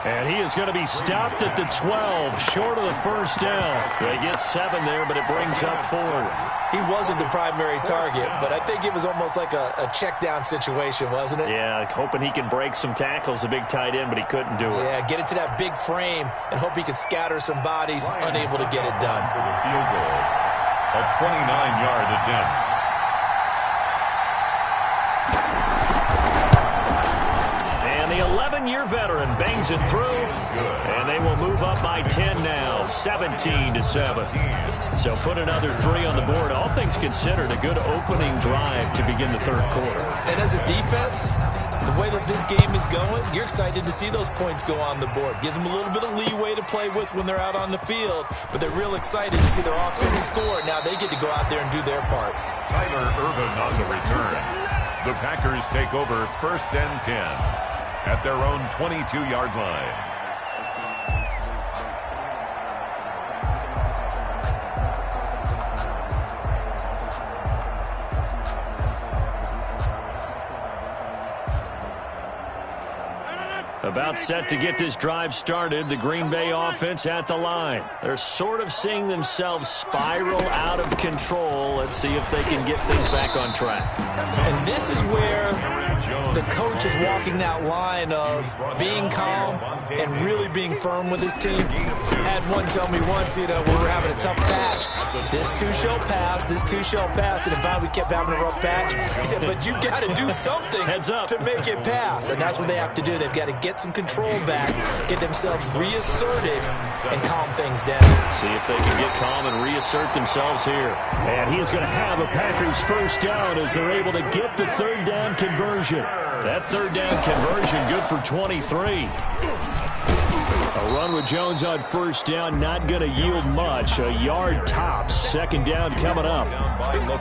Speaker 1: And he is going to be stopped at the 12, short of the first down. They get 7 there, but it brings up 4th.
Speaker 2: He wasn't the primary target, but I think it was almost like a check down situation, wasn't it?
Speaker 1: Yeah, hoping he can break some tackles, a big tight end, but he couldn't do it.
Speaker 2: Yeah, get it to that big frame and hope he can scatter some bodies, unable to get it done.
Speaker 3: For the field goal, a 29-yard attempt.
Speaker 1: And the 11-year veteran bangs it through, and they will move up by 10 now, 17-7. So put another 3 on the board. All things considered, a good opening drive to begin the third quarter.
Speaker 2: And as a defense, the way that this game is going, you're excited to see those points go on the board. Gives them a little bit of leeway to play with when they're out on the field, but they're real excited to see their offense score. Now they get to go out there and do their part.
Speaker 3: Tyler Ervin on the return. The Packers take over 1st and 10 at their own 22-yard line.
Speaker 1: About set to get this drive started, the Green Bay offense at the line. They're sort of seeing themselves spiral out of control. Let's see if they can get things back on track.
Speaker 2: And this is where the coach is walking that line of being calm and really being firm with his team. Had one tell me once, we were having a tough patch. This too shall pass, this too shall pass. And if we kept having a rough patch, he said, but you got to do something
Speaker 1: Heads up
Speaker 2: to make it pass. And that's what they have to do. They've got to get some control back, get themselves reasserted, and calm things down.
Speaker 1: See if they can get calm and reassert themselves here. And he is going to have a Packers first down as they're able to get the third down conversion. That third down conversion good for 23. A run with Jones on first down, not going to yield much. A yard tops. Second down coming up.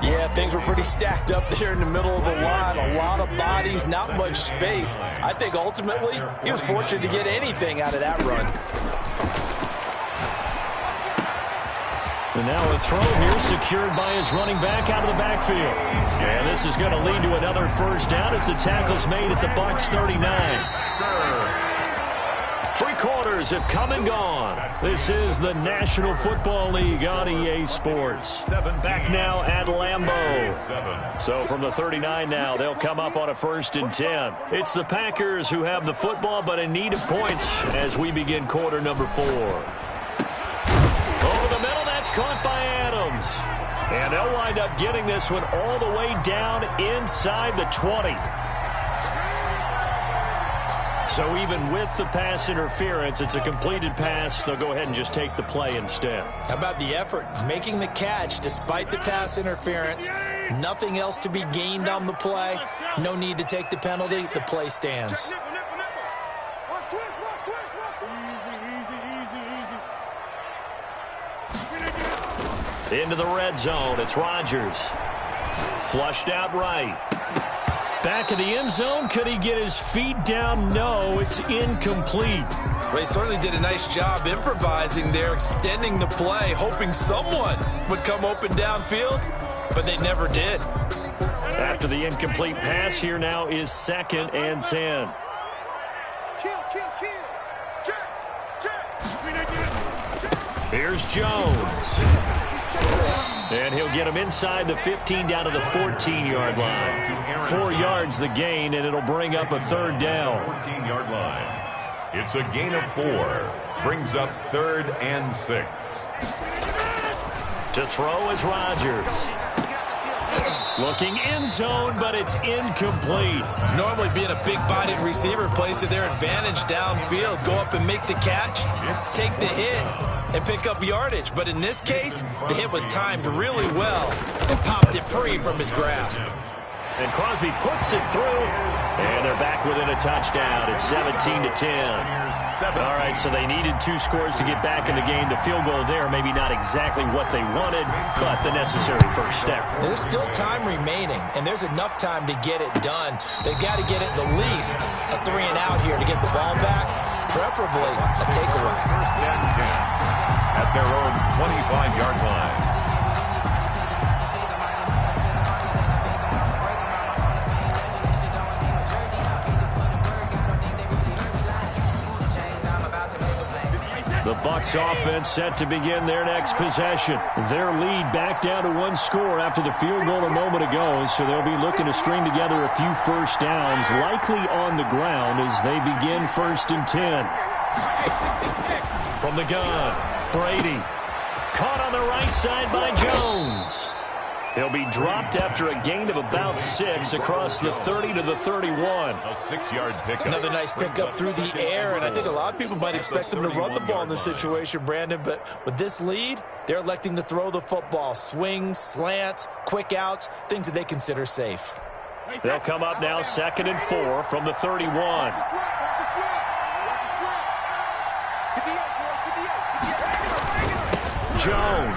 Speaker 2: Yeah, things were pretty stacked up there in the middle of the line. A lot of bodies, not much space. I think ultimately he was fortunate to get anything out of that run.
Speaker 1: And now a throw here secured by his running back out of the backfield. And this is going to lead to another first down as the tackle's made at the Bucs 39. 3 quarters have come and gone. This is the National Football League on EA Sports. Back now at Lambeau. So from the 39 now, they'll come up on a 1st and 10. It's the Packers who have the football, but in need of points as we begin quarter number 4. Over the middle, that's caught by Adams. And they'll wind up getting this one all the way down inside the 20. So even with the pass interference, it's a completed pass. They'll go ahead and just take the play instead.
Speaker 2: How about the effort? Making the catch despite the pass interference. Nothing else to be gained on the play. No need to take the penalty. The play stands.
Speaker 1: Into the red zone. It's Rodgers. Flushed out right. Back of the end zone. Could he get his feet down? No, it's incomplete.
Speaker 2: Well, he certainly did a nice job improvising there, extending the play, hoping someone would come open downfield, but they never did.
Speaker 1: After the incomplete pass, here now is 2nd and 10. Here's Jones. And he'll get him inside the 15 down to the 14-yard line. 4 yards the gain, and it'll bring up a 3rd down.
Speaker 3: 14-yard line. It's a gain of 4. Brings up 3rd and 6.
Speaker 1: To throw is Rodgers. Looking end zone, but it's incomplete.
Speaker 2: Normally being a big-bodied receiver plays to their advantage downfield. Go up and make the catch, take the hit, and pick up yardage. But in this case, the hit was timed really well and popped it free from his grasp.
Speaker 1: And Crosby puts it through, and they're back within a touchdown. It's 17-10.
Speaker 3: 17.
Speaker 1: All right, so they needed 2 scores to get back in the game. The field goal there, maybe not exactly what they wanted, but the necessary first step.
Speaker 2: There's still time remaining, and there's enough time to get it done. They've got to get at the least a 3 and out here to get the ball back, preferably a takeaway.
Speaker 3: First and 10 at their own 25-yard line.
Speaker 1: The Bucs offense set to begin their next possession. Their lead back down to 1 score after the field goal a moment ago, so they'll be looking to string together a few first downs, likely on the ground as they begin 1st and 10. From the gun, Brady. Caught on the right side by Jones. He'll be dropped after a gain of about 6 across the 30 to the 31.
Speaker 3: A 6-yard pickup.
Speaker 2: Another nice pickup through the air, and I think a lot of people might expect them to run the ball in this situation, Brandon, but with this lead, they're electing to throw the football. Swings, slants, quick outs, things that they consider safe.
Speaker 1: They'll come up now 2nd and 4 from the 31. Jones.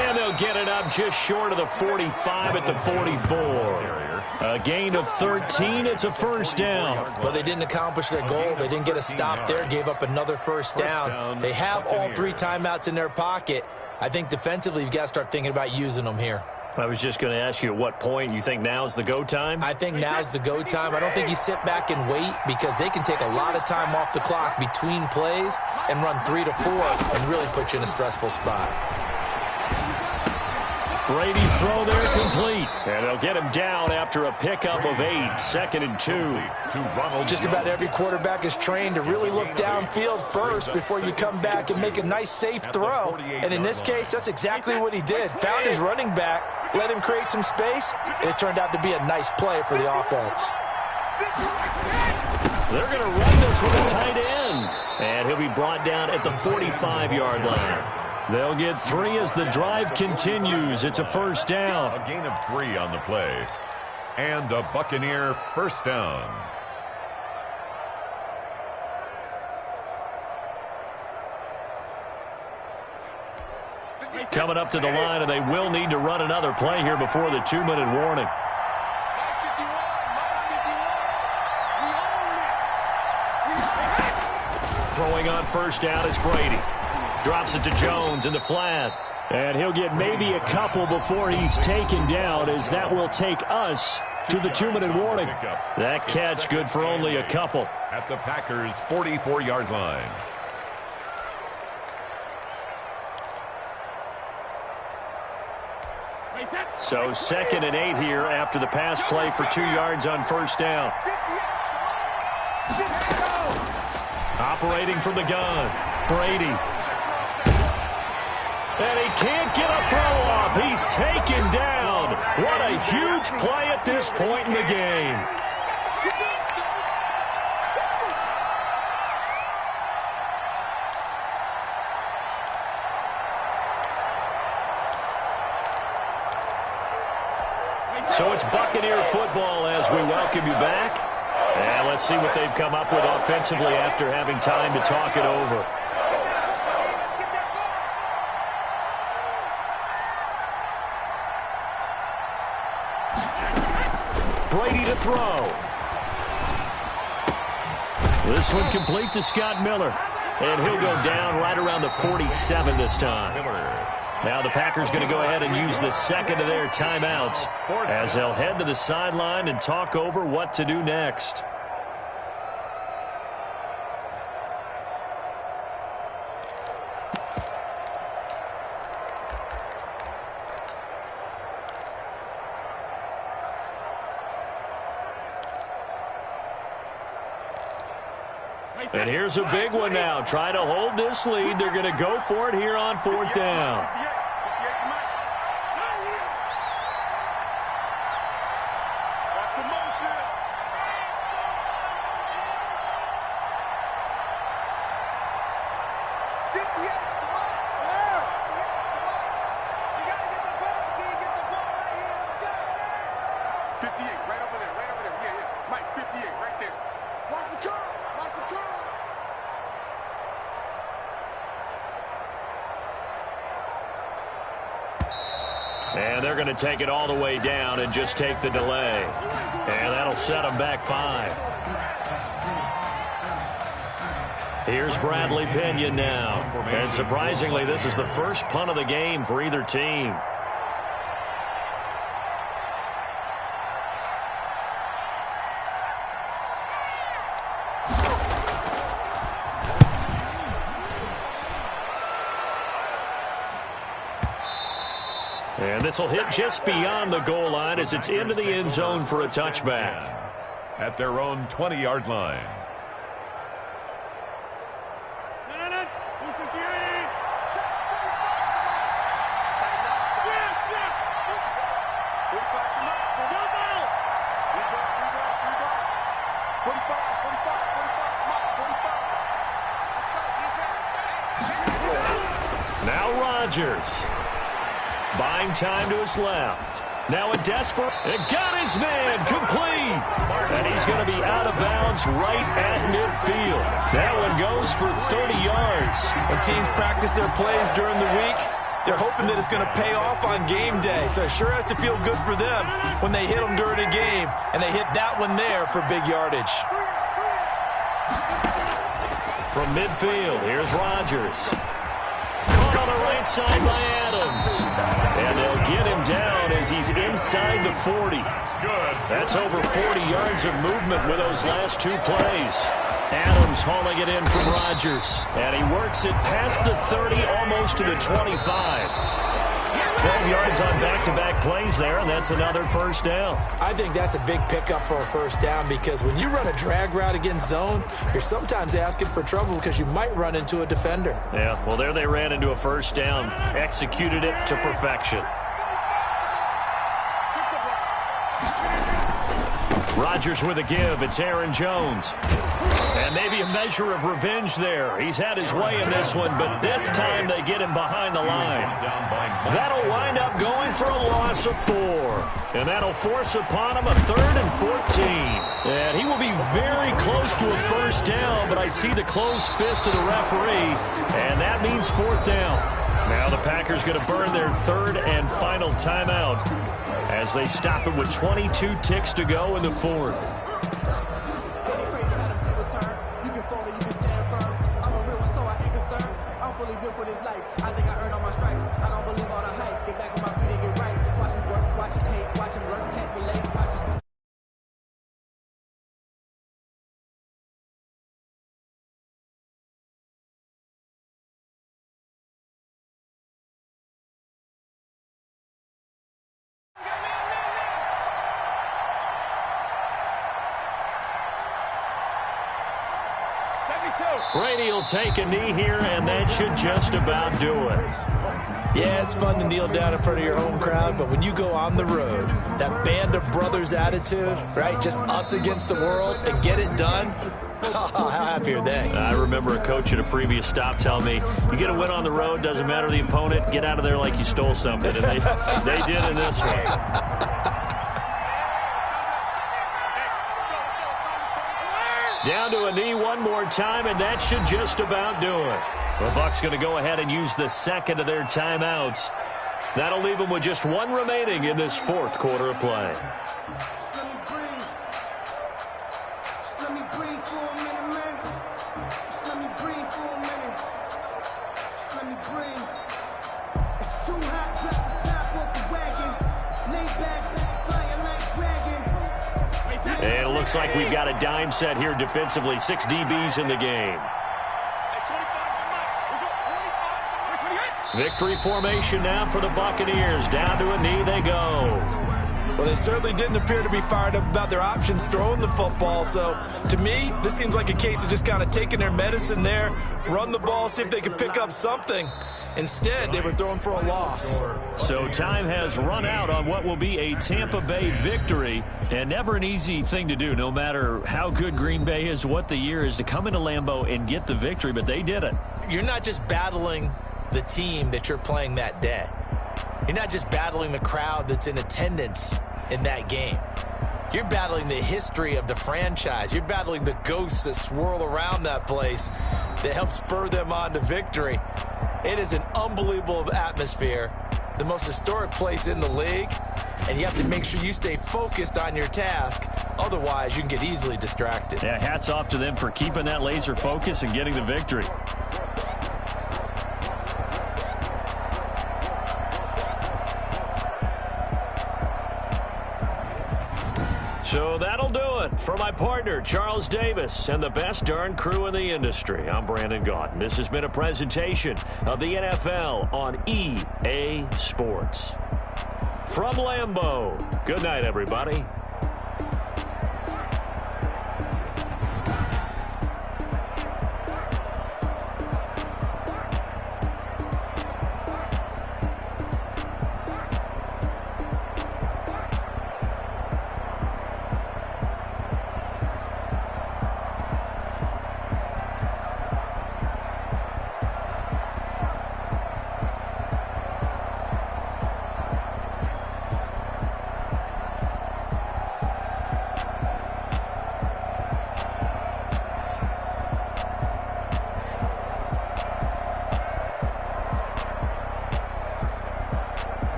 Speaker 1: And they'll get it up just short of the 45 at the 44. A gain of 13. It's a first down.
Speaker 2: Well, they didn't accomplish their goal. They didn't get a stop there, gave up another first down. They have all 3 timeouts in their pocket. I think defensively you've got to start thinking about using them here.
Speaker 1: I was just going to ask you at what point you think now's the go time?
Speaker 2: I think now's the go time. I don't think you sit back and wait because they can take a lot of time off the clock between plays and run 3 to 4 and really put you in a stressful spot.
Speaker 1: Brady's throw there complete. And they'll get him down after a pickup of 8. 2nd and 2.
Speaker 2: Just about every quarterback is trained to really look downfield first before you come back and make a nice, safe throw. And in this case, that's exactly what he did. Found his running back, let him create some space, and it turned out to be a nice play for the offense.
Speaker 1: They're going to run this with a tight end. And he'll be brought down at the 45-yard line. They'll get 3 as the drive continues. It's a first down.
Speaker 3: A gain of 3 on the play. And a Buccaneer first down.
Speaker 1: Coming up to the line, and they will need to run another play here before the 2-minute warning. Throwing on first down is Brady. Drops it to Jones in the flat. And he'll get maybe a couple before he's taken down, as that will take us to the 2-minute warning. That catch good for only a couple.
Speaker 3: At the Packers' 44-yard line.
Speaker 1: So 2nd and 8 here after the pass play for 2 yards on first down. Operating from the gun, Brady. And he can't get a throw off. He's taken down. What a huge play at this point in the game. So it's Buccaneer football as we welcome you back. And let's see what they've come up with offensively after having time to talk it over. Brady to throw. This one complete to Scott Miller. And he'll go down right around the 47 this time. Now the Packers going to go ahead and use the 2nd of their timeouts as they'll head to the sideline and talk over what to do next. And here's a big one now. Trying to hold this lead. They're going to go for it here on 4th down. And they're going to take it all the way down and just take the delay. And that'll set them back 5. Here's Bradley Pinion now. And surprisingly, this is the first punt of the game for either team. And this will hit just beyond the goal line as it's into the end zone for a touchback.
Speaker 3: At their own 20-yard line.
Speaker 1: Now Rodgers. Buying time to his left. Now a desperate. It got his man complete. And he's going to be out of bounds right at midfield. That one goes for 30 yards.
Speaker 2: When teams practice their plays during the week, they're hoping that it's going to pay off on game day. So it sure has to feel good for them when they hit them during a game. And they hit that one there for big yardage.
Speaker 1: From midfield, here's Rodgers. Caught on the right side by Adams. And they'll get him down as he's inside the 40. That's over 40 yards of movement with those last 2 plays. Adams hauling it in from Rodgers. And he works it past the 30, almost to the 25. 12 yards on back-to-back plays there, and that's another first down.
Speaker 2: I think that's a big pickup for a first down because when you run a drag route against zone, you're sometimes asking for trouble because you might run into a defender.
Speaker 1: Yeah, well, there they ran into a first down, executed it to perfection. Rodgers with a give. It's Aaron Jones. And maybe a measure of revenge there. He's had his way in this one, but this time they get him behind the line. That'll wind up going for a loss of 4. And that'll force upon him a 3rd and 14. And he will be very close to a first down, but I see the closed fist of the referee, and that means 4th down. Now the Packers going to burn their 3rd and final timeout as they stop it with 22 ticks to go in the 4th. Brady will take a knee here, and that should just about do it.
Speaker 2: Yeah, it's fun to kneel down in front of your home crowd, but when you go on the road, that band of brothers attitude, right, just us against the world, and get it done, how happy are they?
Speaker 1: I remember a coach at a previous stop telling me, you get a win on the road, doesn't matter the opponent, get out of there like you stole something, and they did in this one. Down to a knee one more time, and that should just about do it. The Bucs going to go ahead and use the second of their timeouts. That'll leave them with just 1 remaining in this 4th quarter of play. And it looks like we've got a dime set here defensively. 6 DBs in the game. Victory formation now for the Buccaneers. Down to a knee they go.
Speaker 2: Well, they certainly didn't appear to be fired up about their options throwing the football. So, to me, this seems like a case of just kind of taking their medicine there, run the ball, see if they can pick up something. Instead, they were throwing for a loss.
Speaker 1: So time has run out on what will be a Tampa Bay victory. And never an easy thing to do, no matter how good Green Bay is, what the year is, to come into Lambeau and get the victory. But they did it.
Speaker 2: You're not just battling the team that you're playing that day. You're not just battling the crowd that's in attendance in that game. You're battling the history of the franchise. You're battling the ghosts that swirl around that place that help spur them on to victory. It is an unbelievable atmosphere, the most historic place in the league, and you have to make sure you stay focused on your task. Otherwise, you can get easily distracted.
Speaker 1: Yeah, hats off to them for keeping that laser focus and getting the victory. So that'll do it for my partner, Charles Davis, and the best darn crew in the industry. I'm Brandon Gaudin. This has been a presentation of the NFL on EA Sports. From Lambeau, good night, everybody.